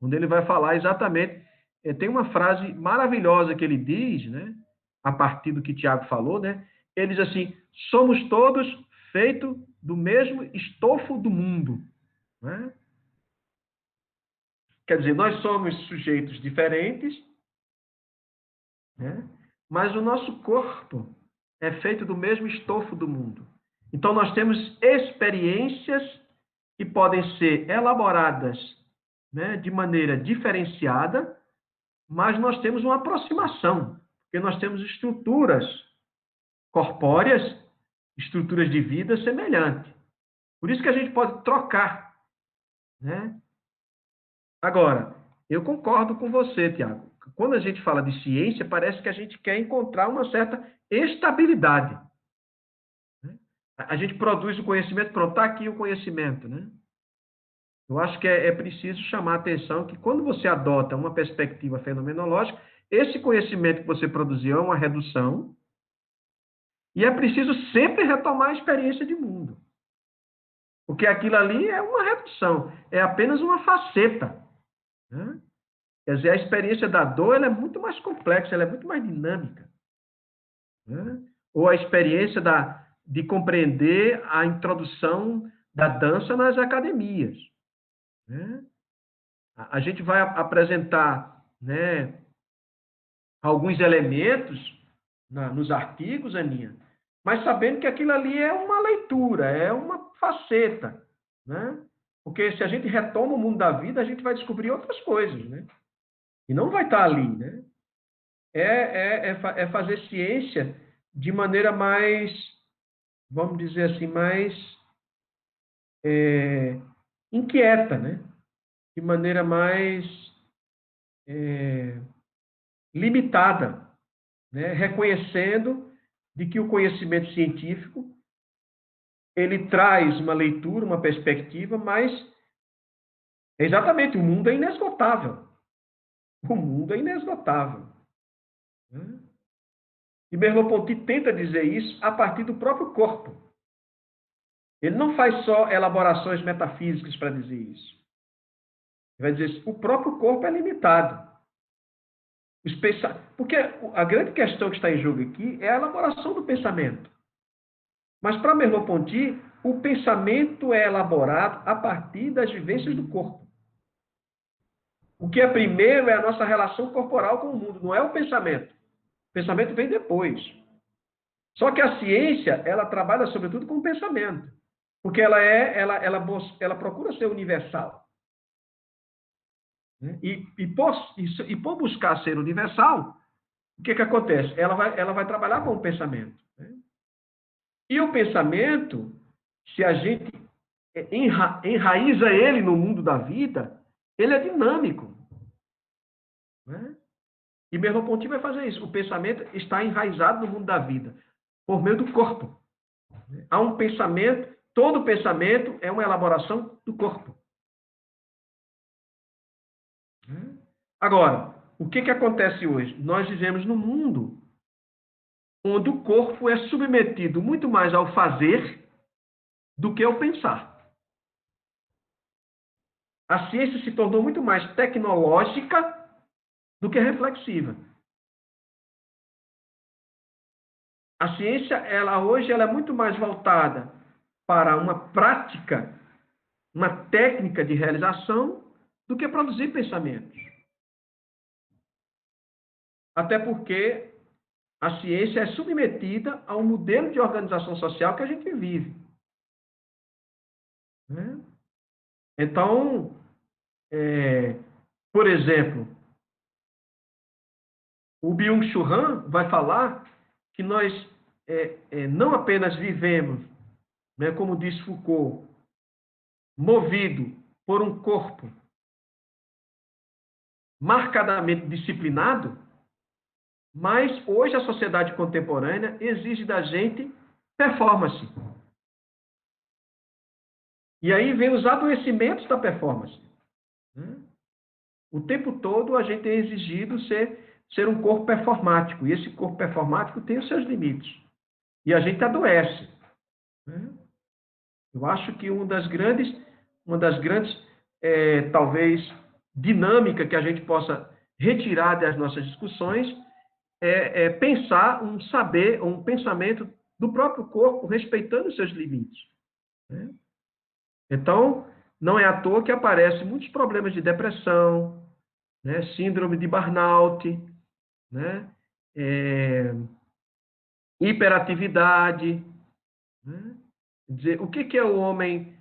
Onde ele vai falar exatamente. Tem uma frase maravilhosa que ele diz, né? A partir do que Tiago falou, né? Ele diz assim: somos todos feitos do mesmo estofo do mundo, né? Quer dizer, nós somos sujeitos diferentes, né? Mas o nosso corpo é feito do mesmo estofo do mundo. Então, nós temos experiências que podem ser elaboradas, né, de maneira diferenciada, mas nós temos uma aproximação, porque nós temos estruturas corpóreas, estruturas de vida semelhantes. Por isso que a gente pode trocar, né? Agora, eu concordo com você, Tiago. Quando a gente fala de ciência, parece que a gente quer encontrar uma certa estabilidade, né? A gente produz o conhecimento, pronto, está aqui o conhecimento, né? Eu acho que é preciso chamar a atenção que quando você adota uma perspectiva fenomenológica, esse conhecimento que você produziu é uma redução e é preciso sempre retomar a experiência de mundo. Porque aquilo ali é uma redução, é apenas uma faceta, né? Quer dizer, a experiência da dor ela é muito mais complexa, ela é muito mais dinâmica, né? Ou a experiência de compreender a introdução da dança nas academias, né? A gente vai apresentar, né, alguns elementos nos artigos, Aninha, mas sabendo que aquilo ali é uma leitura, é uma faceta, né? Porque se a gente retoma o mundo da vida, a gente vai descobrir outras coisas, né? E não vai estar ali, né? É fazer ciência de maneira mais, vamos dizer assim, mais inquieta, né? De maneira mais limitada, né? Reconhecendo de que o conhecimento científico ele traz uma leitura, uma perspectiva, mas exatamente o mundo é inesgotável. O mundo é inesgotável, né? E Merleau-Ponty tenta dizer isso a partir do próprio corpo. Ele não faz só elaborações metafísicas para dizer isso. Ele vai dizer o próprio corpo é limitado. Porque a grande questão que está em jogo aqui é a elaboração do pensamento. Mas para Merleau-Ponty, o pensamento é elaborado a partir das vivências do corpo. O que é primeiro é a nossa relação corporal com o mundo, não é o pensamento. O pensamento vem depois. Só que a ciência, ela trabalha sobretudo com o pensamento, porque ela procura ser universal. E por buscar ser universal, o que acontece? Ela vai trabalhar com o pensamento. E o pensamento, se a gente enraiza ele no mundo da vida, ele é dinâmico. E Merleau-Ponty vai fazer isso. O pensamento está enraizado no mundo da vida, por meio do corpo. Há um pensamento, todo pensamento é uma elaboração do corpo. Agora, o que acontece hoje? Nós vivemos num mundo onde o corpo é submetido muito mais ao fazer do que ao pensar. A ciência se tornou muito mais tecnológica do que reflexiva. A ciência, hoje, é muito mais voltada para uma prática, uma técnica de realização, do que produzir pensamentos. Até porque a ciência é submetida ao modelo de organização social que a gente vive. Então, por exemplo, o Byung-Chul Han vai falar que nós não apenas vivemos, como diz Foucault, movido por um corpo marcadamente disciplinado, mas hoje a sociedade contemporânea exige da gente performance. E aí vem os adoecimentos da performance. O tempo todo a gente é exigido ser um corpo performático. E esse corpo performático tem os seus limites. E a gente adoece. Eu acho que uma das grandes talvez, dinâmica que a gente possa retirar das nossas discussões é pensar um saber, um pensamento do próprio corpo, respeitando os seus limites. Então, não é à toa que aparecem muitos problemas de depressão, síndrome de burnout, hiperatividade. Quer dizer, o que é o homem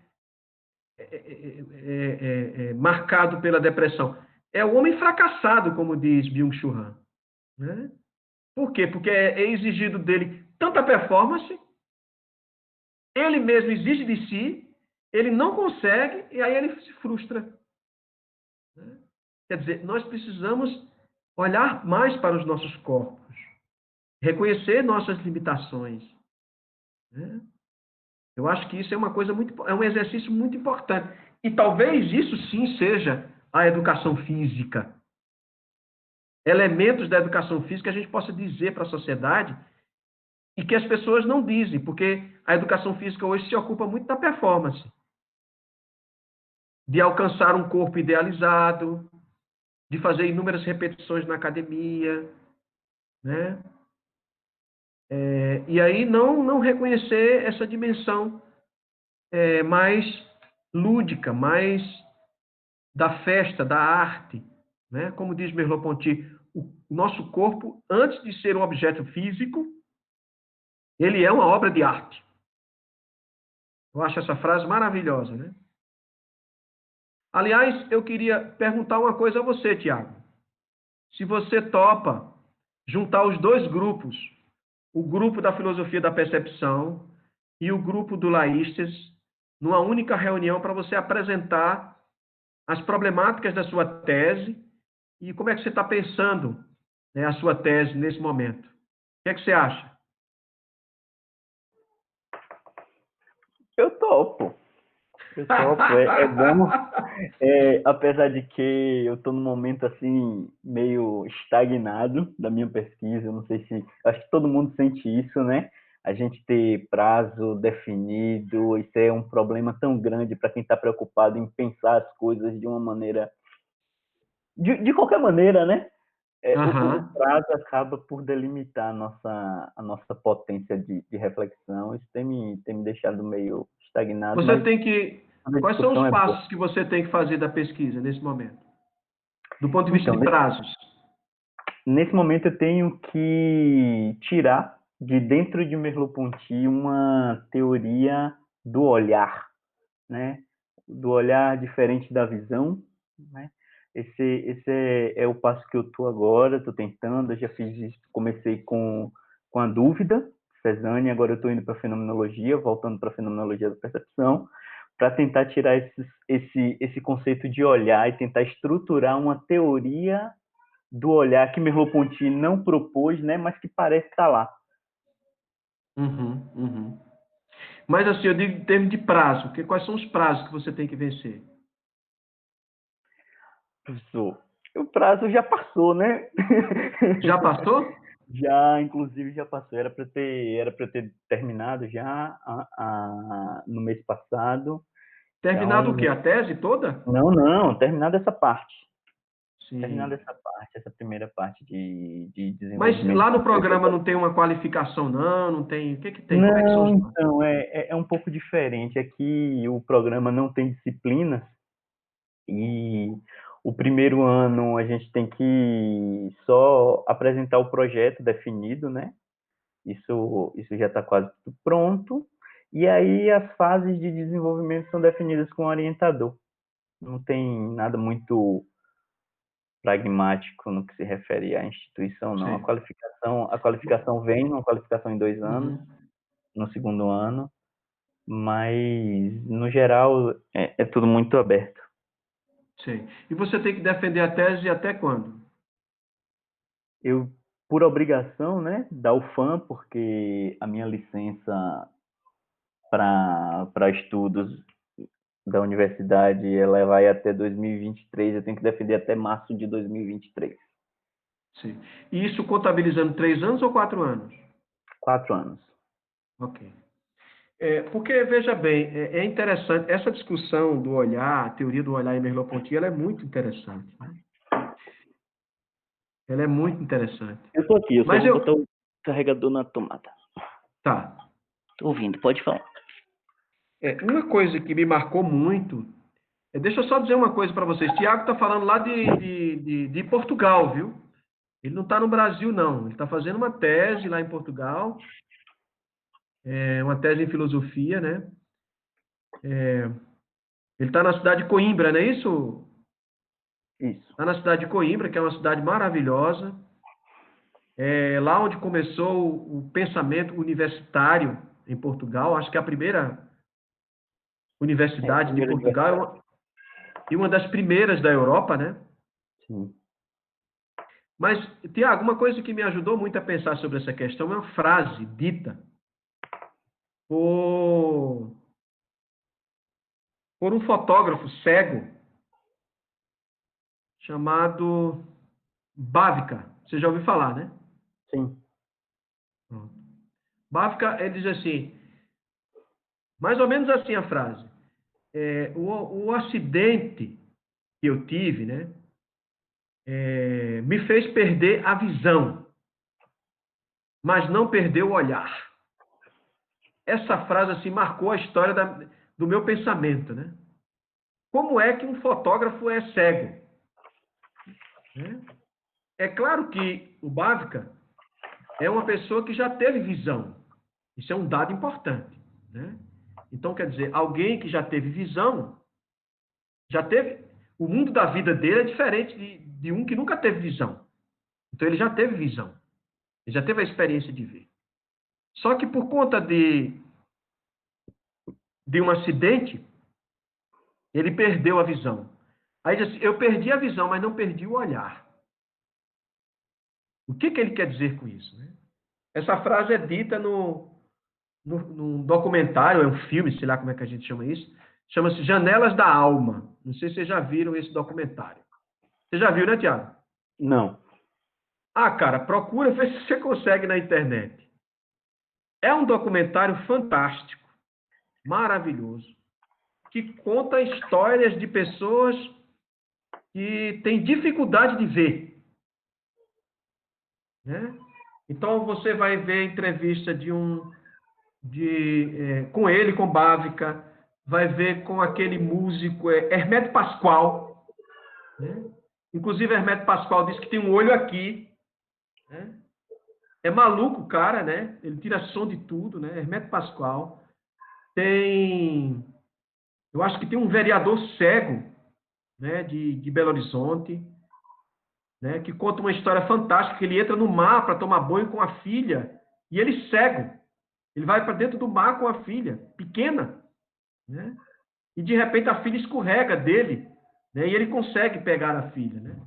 marcado pela depressão? É o homem fracassado, como diz Byung-Chul Han. Por quê? Porque é exigido dele tanta performance, ele mesmo exige de si, ele não consegue, e aí ele se frustra. Quer dizer, nós precisamos olhar mais para os nossos corpos, reconhecer nossas limitações. Eu acho que isso é é um exercício muito importante. E talvez isso sim seja a educação física. Elementos da educação física a gente possa dizer para a sociedade e que as pessoas não dizem, porque a educação física hoje se ocupa muito da performance, de alcançar um corpo idealizado, de fazer inúmeras repetições na academia, e aí não reconhecer essa dimensão mais lúdica, mais da festa, da arte. Como diz Merleau-Ponty, o nosso corpo, antes de ser um objeto físico, ele é uma obra de arte. Eu acho essa frase maravilhosa, Aliás, eu queria perguntar uma coisa a você, Tiago. Se você topa juntar os dois grupos, o grupo da filosofia da percepção e o grupo do laístes, numa única reunião para você apresentar as problemáticas da sua tese e como é que você está pensando a sua tese nesse momento. O que é que você acha? Eu topo. É bom, apesar de que eu estou num momento assim meio estagnado da minha pesquisa, eu não sei se, acho que todo mundo sente isso, a gente ter prazo definido, isso é um problema tão grande para quem está preocupado em pensar as coisas de uma maneira, de qualquer maneira, né? O Aham. prazo acaba por delimitar a nossa potência de reflexão. Isso tem me deixado meio estagnado, Você mas tem que. a Quais são discussão os é boa. passos que você tem que fazer da pesquisa nesse momento? Do ponto de vista Então, de prazos. nesse momento eu tenho que tirar de dentro de Merleau-Ponty uma teoria do olhar, né? Do olhar diferente da visão, né? Esse é o passo que eu estou agora, estou tentando, eu já fiz isso, comecei com a dúvida, Cezanne, agora eu estou indo para a fenomenologia, voltando para a fenomenologia da percepção, para tentar tirar esse conceito de olhar e tentar estruturar uma teoria do olhar que Merleau-Ponty não propôs, né, mas que parece estar lá. Uhum, uhum. Mas assim, eu digo em termos de prazo, quais são os prazos que você tem que vencer? Professor, o prazo já passou, né? Já passou? Já, inclusive, já passou. Era para ter terminado já no mês passado. Terminado o Então, quê? A tese toda? não, terminado essa parte. Terminado Sim. essa parte, essa primeira parte de Mas desenvolvimento lá no do programa projeto. não tem uma qualificação, não? Não tem. O que que tem? Como é que são Não, os. então, é um pouco diferente. Aqui o programa não tem disciplinas e o primeiro ano a gente tem que só apresentar o projeto definido, né? Isso já está quase tudo pronto. E aí as fases de desenvolvimento são definidas com o orientador. Não tem nada muito pragmático no que se refere à instituição, não. Sim. A qualificação vem, uma qualificação em 2 anos, Uhum. no segundo ano, mas no geral é tudo muito aberto. Sim. E você tem que defender a tese até quando? Eu, por obrigação, né, da UFAM, porque a minha licença para estudos da universidade, ela vai até 2023, eu tenho que defender até março de 2023. Sim. E isso contabilizando 3 anos ou 4 anos? 4 anos. Ok. Porque, veja bem, é interessante, essa discussão do olhar, a teoria do olhar em Merleau-Ponty, ela é muito interessante, né? Ela é muito interessante. Eu tô aqui, eu só Mas vou botar o carregador na tomada. tá. Tô ouvindo, pode falar. Uma coisa que me marcou muito, deixa eu só dizer uma coisa para vocês. Tiago está falando lá de Portugal, viu? Ele não está no Brasil, não. Ele está fazendo uma tese lá em Portugal, uma tese em filosofia, né? Ele está na cidade de Coimbra, não é isso? Isso. Está na cidade de Coimbra, que é uma cidade maravilhosa. É lá onde começou o pensamento universitário em Portugal. Acho que a primeira universidade de Primeira Portugal universidade. e uma das primeiras da Europa, né? Sim. Mas, Tiago, uma coisa que me ajudou muito a pensar sobre essa questão é uma frase dita por, por um fotógrafo cego chamado Bavica. Você já ouviu falar, né? Sim. Pronto. Bavica, ele diz assim, mais ou menos assim a frase. O acidente que eu tive, né, me fez perder a visão, mas não perdeu o olhar. Essa frase assim marcou a história do meu pensamento, né? Como é que um fotógrafo é cego? Né? É claro que o Bavica é uma pessoa que já teve visão. Isso é um dado importante, né? Então, quer dizer, alguém que já teve visão, já teve. O mundo da vida dele é diferente de um que nunca teve visão. Então, ele já teve visão. Ele já teve a experiência de ver. Só que por conta de um acidente, ele perdeu a visão. Aí diz assim, eu perdi a visão, mas não perdi o olhar. O que ele quer dizer com isso? Né? Essa frase é dita num documentário, é um filme, sei lá como é que a gente chama isso, chama-se Janelas da Alma. Não sei se vocês já viram esse documentário. Você já viu, né, Tiago? Não. Ah, cara, procura ver se você consegue na internet. É um documentário fantástico, maravilhoso, que conta histórias de pessoas que têm dificuldade de ver, né? Então você vai ver entrevista com ele, com Bávica, vai ver com aquele músico Hermeto Pascoal, né? Inclusive Hermeto Pascoal diz que tem um olho aqui, né? É maluco o cara, né? Ele tira som de tudo, né? Hermeto Pascoal. Eu acho que tem um vereador cego, né? De Belo Horizonte, né? Que conta uma história fantástica, que ele entra no mar para tomar banho com a filha, e ele cego. Ele vai para dentro do mar com a filha, pequena, né? E de repente a filha escorrega dele, né? E ele consegue pegar a filha, né?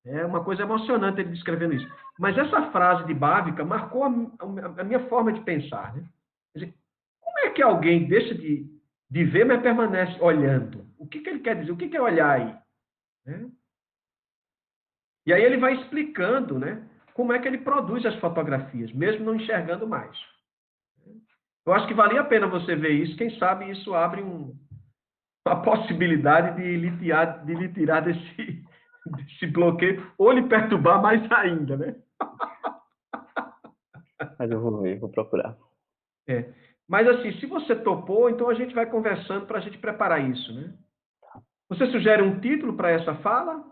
É uma coisa emocionante ele descrevendo isso. Mas essa frase de Bávica marcou a minha forma de pensar, né? Quer dizer, como é que alguém deixa de ver, mas permanece olhando? O que ele quer dizer? O que é olhar aí? Né? E aí ele vai explicando, né, como é que ele produz as fotografias, mesmo não enxergando mais. Eu acho que valia a pena você ver isso. Quem sabe isso abre uma possibilidade de lhe tirar desse bloqueio, ou lhe perturbar mais ainda, né? Mas eu vou ver, vou procurar. Mas assim, se você topou, então a gente vai conversando para a gente preparar isso, né? Você sugere um título para essa fala?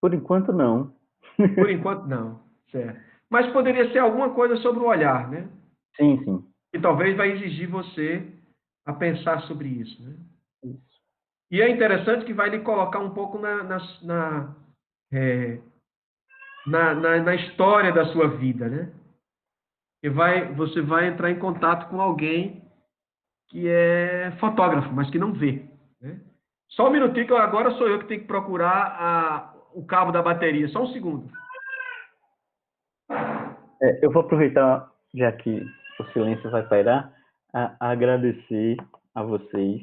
Por enquanto, não. Por enquanto, não. Certo. Mas poderia ser alguma coisa sobre o olhar, né? Sim, sim. Que talvez vai exigir você a pensar sobre isso, né? Isso. E é interessante que vai lhe colocar um pouco na história da sua vida, né? E você vai entrar em contato com alguém que é fotógrafo, mas que não vê, né? Só um minutinho, que agora sou eu que tenho que procurar o cabo da bateria. Só um segundo. Eu vou aproveitar, já que o silêncio vai pairar, a agradecer a vocês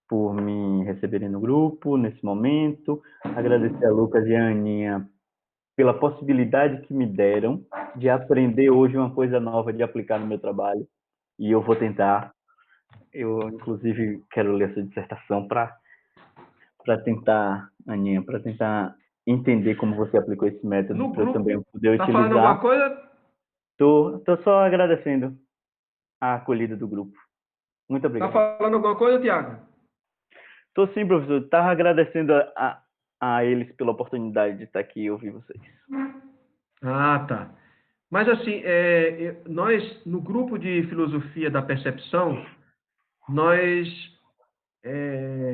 por me receberem no grupo, nesse momento. Agradecer a Lucas e a Aninha pela possibilidade que me deram de aprender hoje uma coisa nova de aplicar no meu trabalho. E eu vou tentar. Eu, inclusive, quero ler essa dissertação para tentar, Aninha, para tentar entender como você aplicou esse método, No para eu grupo, também poder tá falando utilizar. alguma coisa? Tô só agradecendo a acolhida do grupo. Muito obrigado. Tá falando alguma coisa, Tiago? Tô sim, professor. Estava agradecendo a eles pela oportunidade de estar aqui e ouvir vocês. Ah, tá. Mas assim, nós, no grupo de filosofia da percepção, nós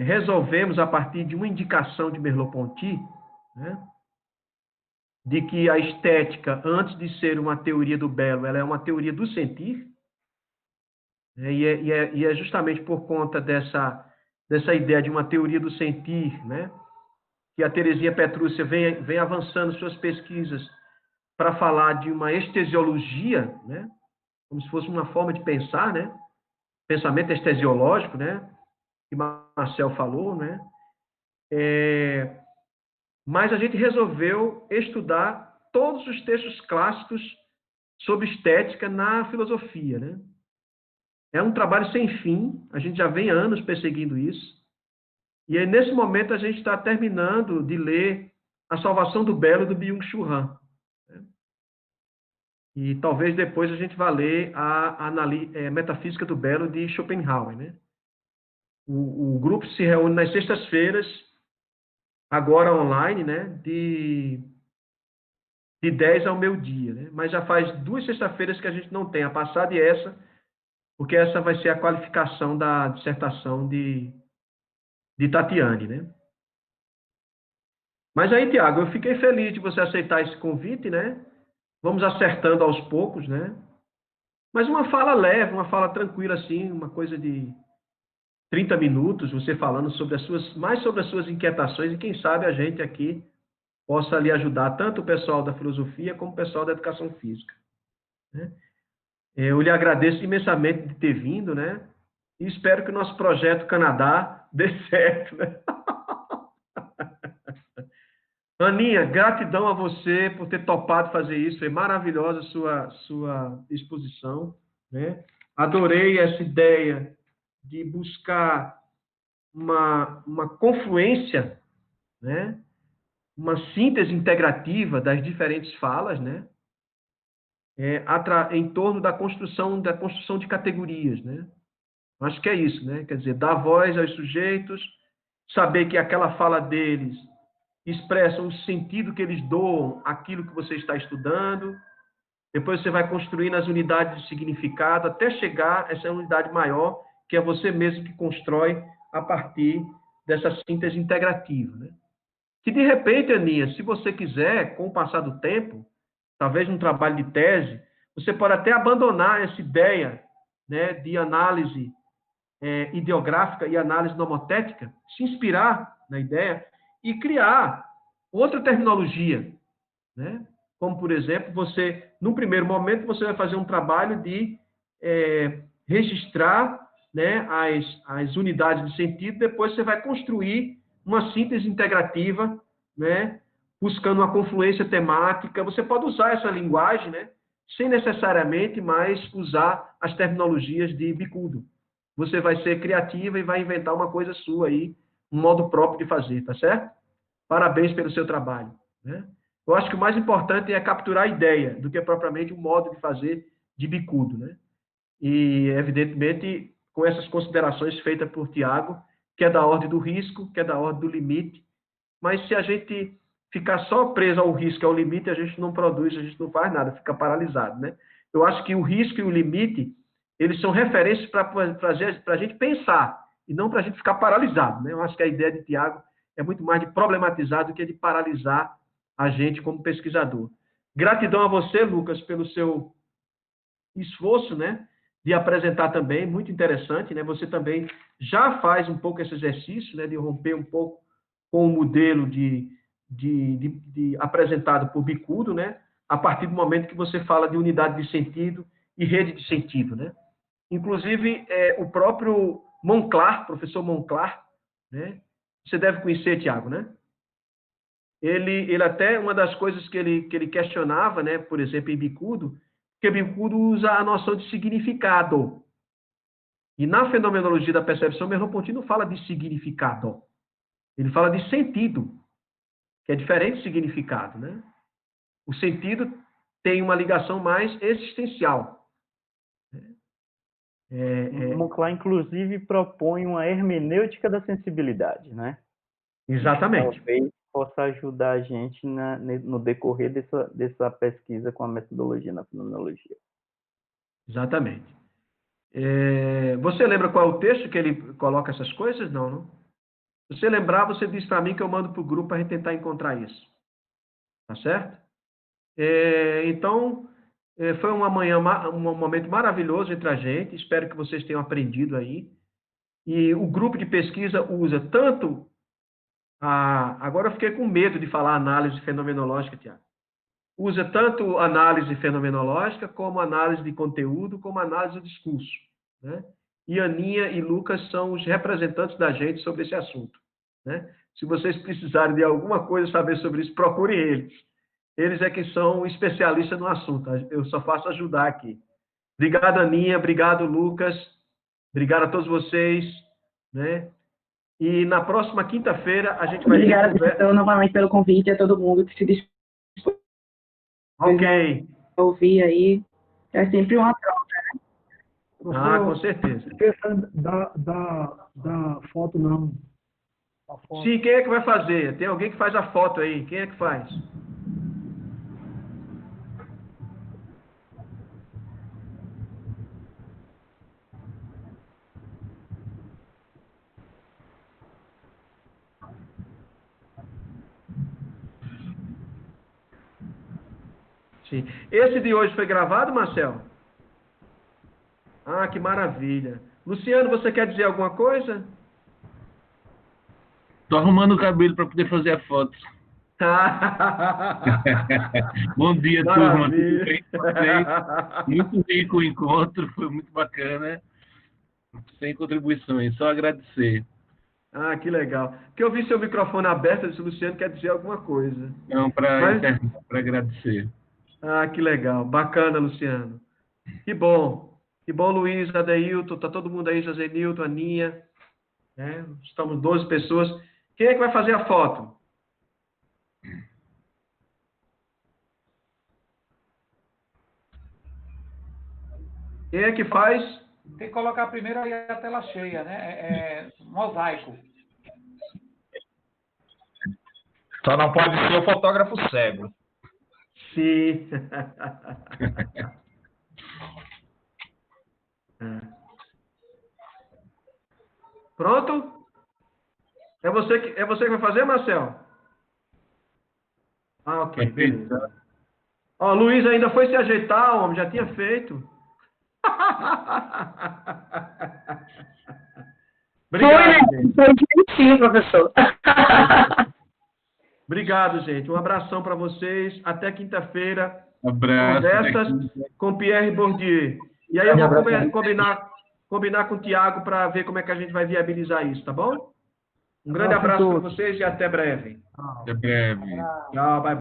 resolvemos, a partir de uma indicação de Merleau-Ponty, né, de que a estética, antes de ser uma teoria do belo, ela é uma teoria do sentir, né, e é justamente por conta dessa ideia de uma teoria do sentir, né, que a Terezinha Petrúcia vem avançando suas pesquisas para falar de uma estesiologia, né, como se fosse uma forma de pensar, né, pensamento estesiológico, né, que Marcel falou, né, mas a gente resolveu estudar todos os textos clássicos sobre estética na filosofia, né. É um trabalho sem fim, a gente já vem há anos perseguindo isso, e aí, nesse momento, a gente está terminando de ler A Salvação do Belo, do Byung-Chul Han. E talvez depois a gente vá ler a Metafísica do Belo, de Schopenhauer, né? O grupo se reúne nas sextas-feiras, agora online, né? De 10 ao meio-dia, né? Mas já faz 2 sextas-feiras que a gente não tem, a passada e essa, porque essa vai ser a qualificação da dissertação de Tatiane, né? Mas aí, Tiago, eu fiquei feliz de você aceitar esse convite, né? Vamos acertando aos poucos, né? Mas uma fala leve, uma fala tranquila, assim, uma coisa de 30 minutos, você falando mais sobre as suas inquietações, e quem sabe a gente aqui possa lhe ajudar, tanto o pessoal da filosofia como o pessoal da educação física, né? Eu lhe agradeço imensamente de ter vindo, né? E espero que o nosso projeto Canadá dê certo, né? Aninha, gratidão a você por ter topado fazer isso. Foi maravilhosa a sua exposição, né? Adorei essa ideia de buscar uma confluência, né? Uma síntese integrativa das diferentes falas, né? Em torno da construção de categorias, né? Acho que é isso, né? Quer dizer, dar voz aos sujeitos, saber que aquela fala deles expressa o sentido que eles doam àquilo que você está estudando. Depois você vai construindo as unidades de significado até chegar a essa unidade maior, que é você mesmo que constrói a partir dessa síntese integrativa, né? Que, de repente, Aninha, se você quiser, com o passar do tempo, talvez num trabalho de tese, você pode até abandonar essa ideia, né, de análise ideográfica e análise nomotética, se inspirar na ideia e criar outra terminologia, né? Como, por exemplo, você, num primeiro momento, você vai fazer um trabalho de registrar, né, as unidades de sentido, depois você vai construir uma síntese integrativa, né, buscando uma confluência temática. Você pode usar essa linguagem, né, sem necessariamente mais usar as terminologias de bicudo. Você vai ser criativa e vai inventar uma coisa sua aí, um modo próprio de fazer, tá certo? Parabéns pelo seu trabalho, né? Eu acho que o mais importante é capturar a ideia do que propriamente o modo de fazer de bicudo, né? E, evidentemente, com essas considerações feitas por Tiago, que é da ordem do risco, que é da ordem do limite, mas se a gente ficar só preso ao risco, ao limite, a gente não produz, a gente não faz nada, fica paralisado, né? Eu acho que o risco e o limite, eles são referências para a gente pensar, e não para a gente ficar paralisado, né? Eu acho que a ideia de Tiago é muito mais de problematizar do que de paralisar a gente como pesquisador. Gratidão a você, Lucas, pelo seu esforço, né, de apresentar também, muito interessante, né? Você também já faz um pouco esse exercício, né, de romper um pouco com o modelo apresentado por Bicudo, né? A partir do momento que você fala de unidade de sentido e rede de sentido, né? Inclusive, o próprio Monclar, professor Monclar, né? Você deve conhecer, Tiago, né? Ele até, uma das coisas que ele questionava, né, por exemplo, em Bicudo, que Bicudo usa a noção de significado. E na fenomenologia da percepção, Merleau-Ponty não fala de significado. Ele fala de sentido, que é diferente de significado, né? O sentido tem uma ligação mais existencial. Monclar, inclusive, propõe uma hermenêutica da sensibilidade, né? Exatamente. Talvez possa ajudar a gente no decorrer dessa pesquisa com a metodologia na fenomenologia. Exatamente. Você lembra qual é o texto que ele coloca essas coisas? Não, não? Se você lembrar, você diz para mim que eu mando para o grupo para a gente tentar encontrar isso. Tá certo? Então, foi um momento maravilhoso entre a gente. Espero que vocês tenham aprendido aí. E o grupo de pesquisa usa tanto agora eu fiquei com medo de falar análise fenomenológica, Tiago. Usa tanto análise fenomenológica, como análise de conteúdo, como análise de discurso, né? E Aninha e Lucas são os representantes da gente sobre esse assunto, né? Se vocês precisarem de alguma coisa saber sobre isso, procurem eles. Eles é que são especialistas no assunto. Eu só faço ajudar aqui. Obrigado, Aninha. Obrigado, Lucas. Obrigado a todos vocês, né? E na próxima quinta-feira a gente vai Obrigada, professor, novamente pelo convite a todo mundo que se dispôs a ouvir aí. É sempre uma troca, né? Com certeza. Esqueça da foto, não. A foto. Sim, quem é que vai fazer? Tem alguém que faz a foto aí. Quem é que faz? Sim. Esse de hoje foi gravado, Marcel? Ah, que maravilha. Luciano, você quer dizer alguma coisa? Tô arrumando o cabelo para poder fazer a foto. Bom dia, turma. Tudo bem com vocês? Muito rico o encontro, foi muito bacana. Sem contribuições, só agradecer. Ah, que legal. Porque eu vi seu microfone aberto, eu disse, Luciano quer dizer alguma coisa. Não, para Mas- agradecer. Ah, que legal. Bacana, Luciano. Que bom. Que bom, Luiz, Adeilton, tá todo mundo aí, José Nilton, Aninha. Né? Estamos 12 pessoas. Quem é que vai fazer a foto? Quem é que faz? Tem que colocar primeiro aí a tela cheia, né? Mosaico. Só não pode ser o fotógrafo cego. Sim. É. Pronto? É você que vai fazer, Marcel? Ah, ok, beleza. Ó, Luiz ainda foi se ajeitar, homem, já tinha feito. Obrigado, gente. Foi divertido, professor. Obrigado, gente. Um abração para vocês. Até quinta-feira. Abraço. Conversas com Pierre Bourdieu. E aí eu vou combinar com o Tiago para ver como é que a gente vai viabilizar isso, tá bom? Um grande abraço para vocês e até breve. Até breve. Tchau, bye.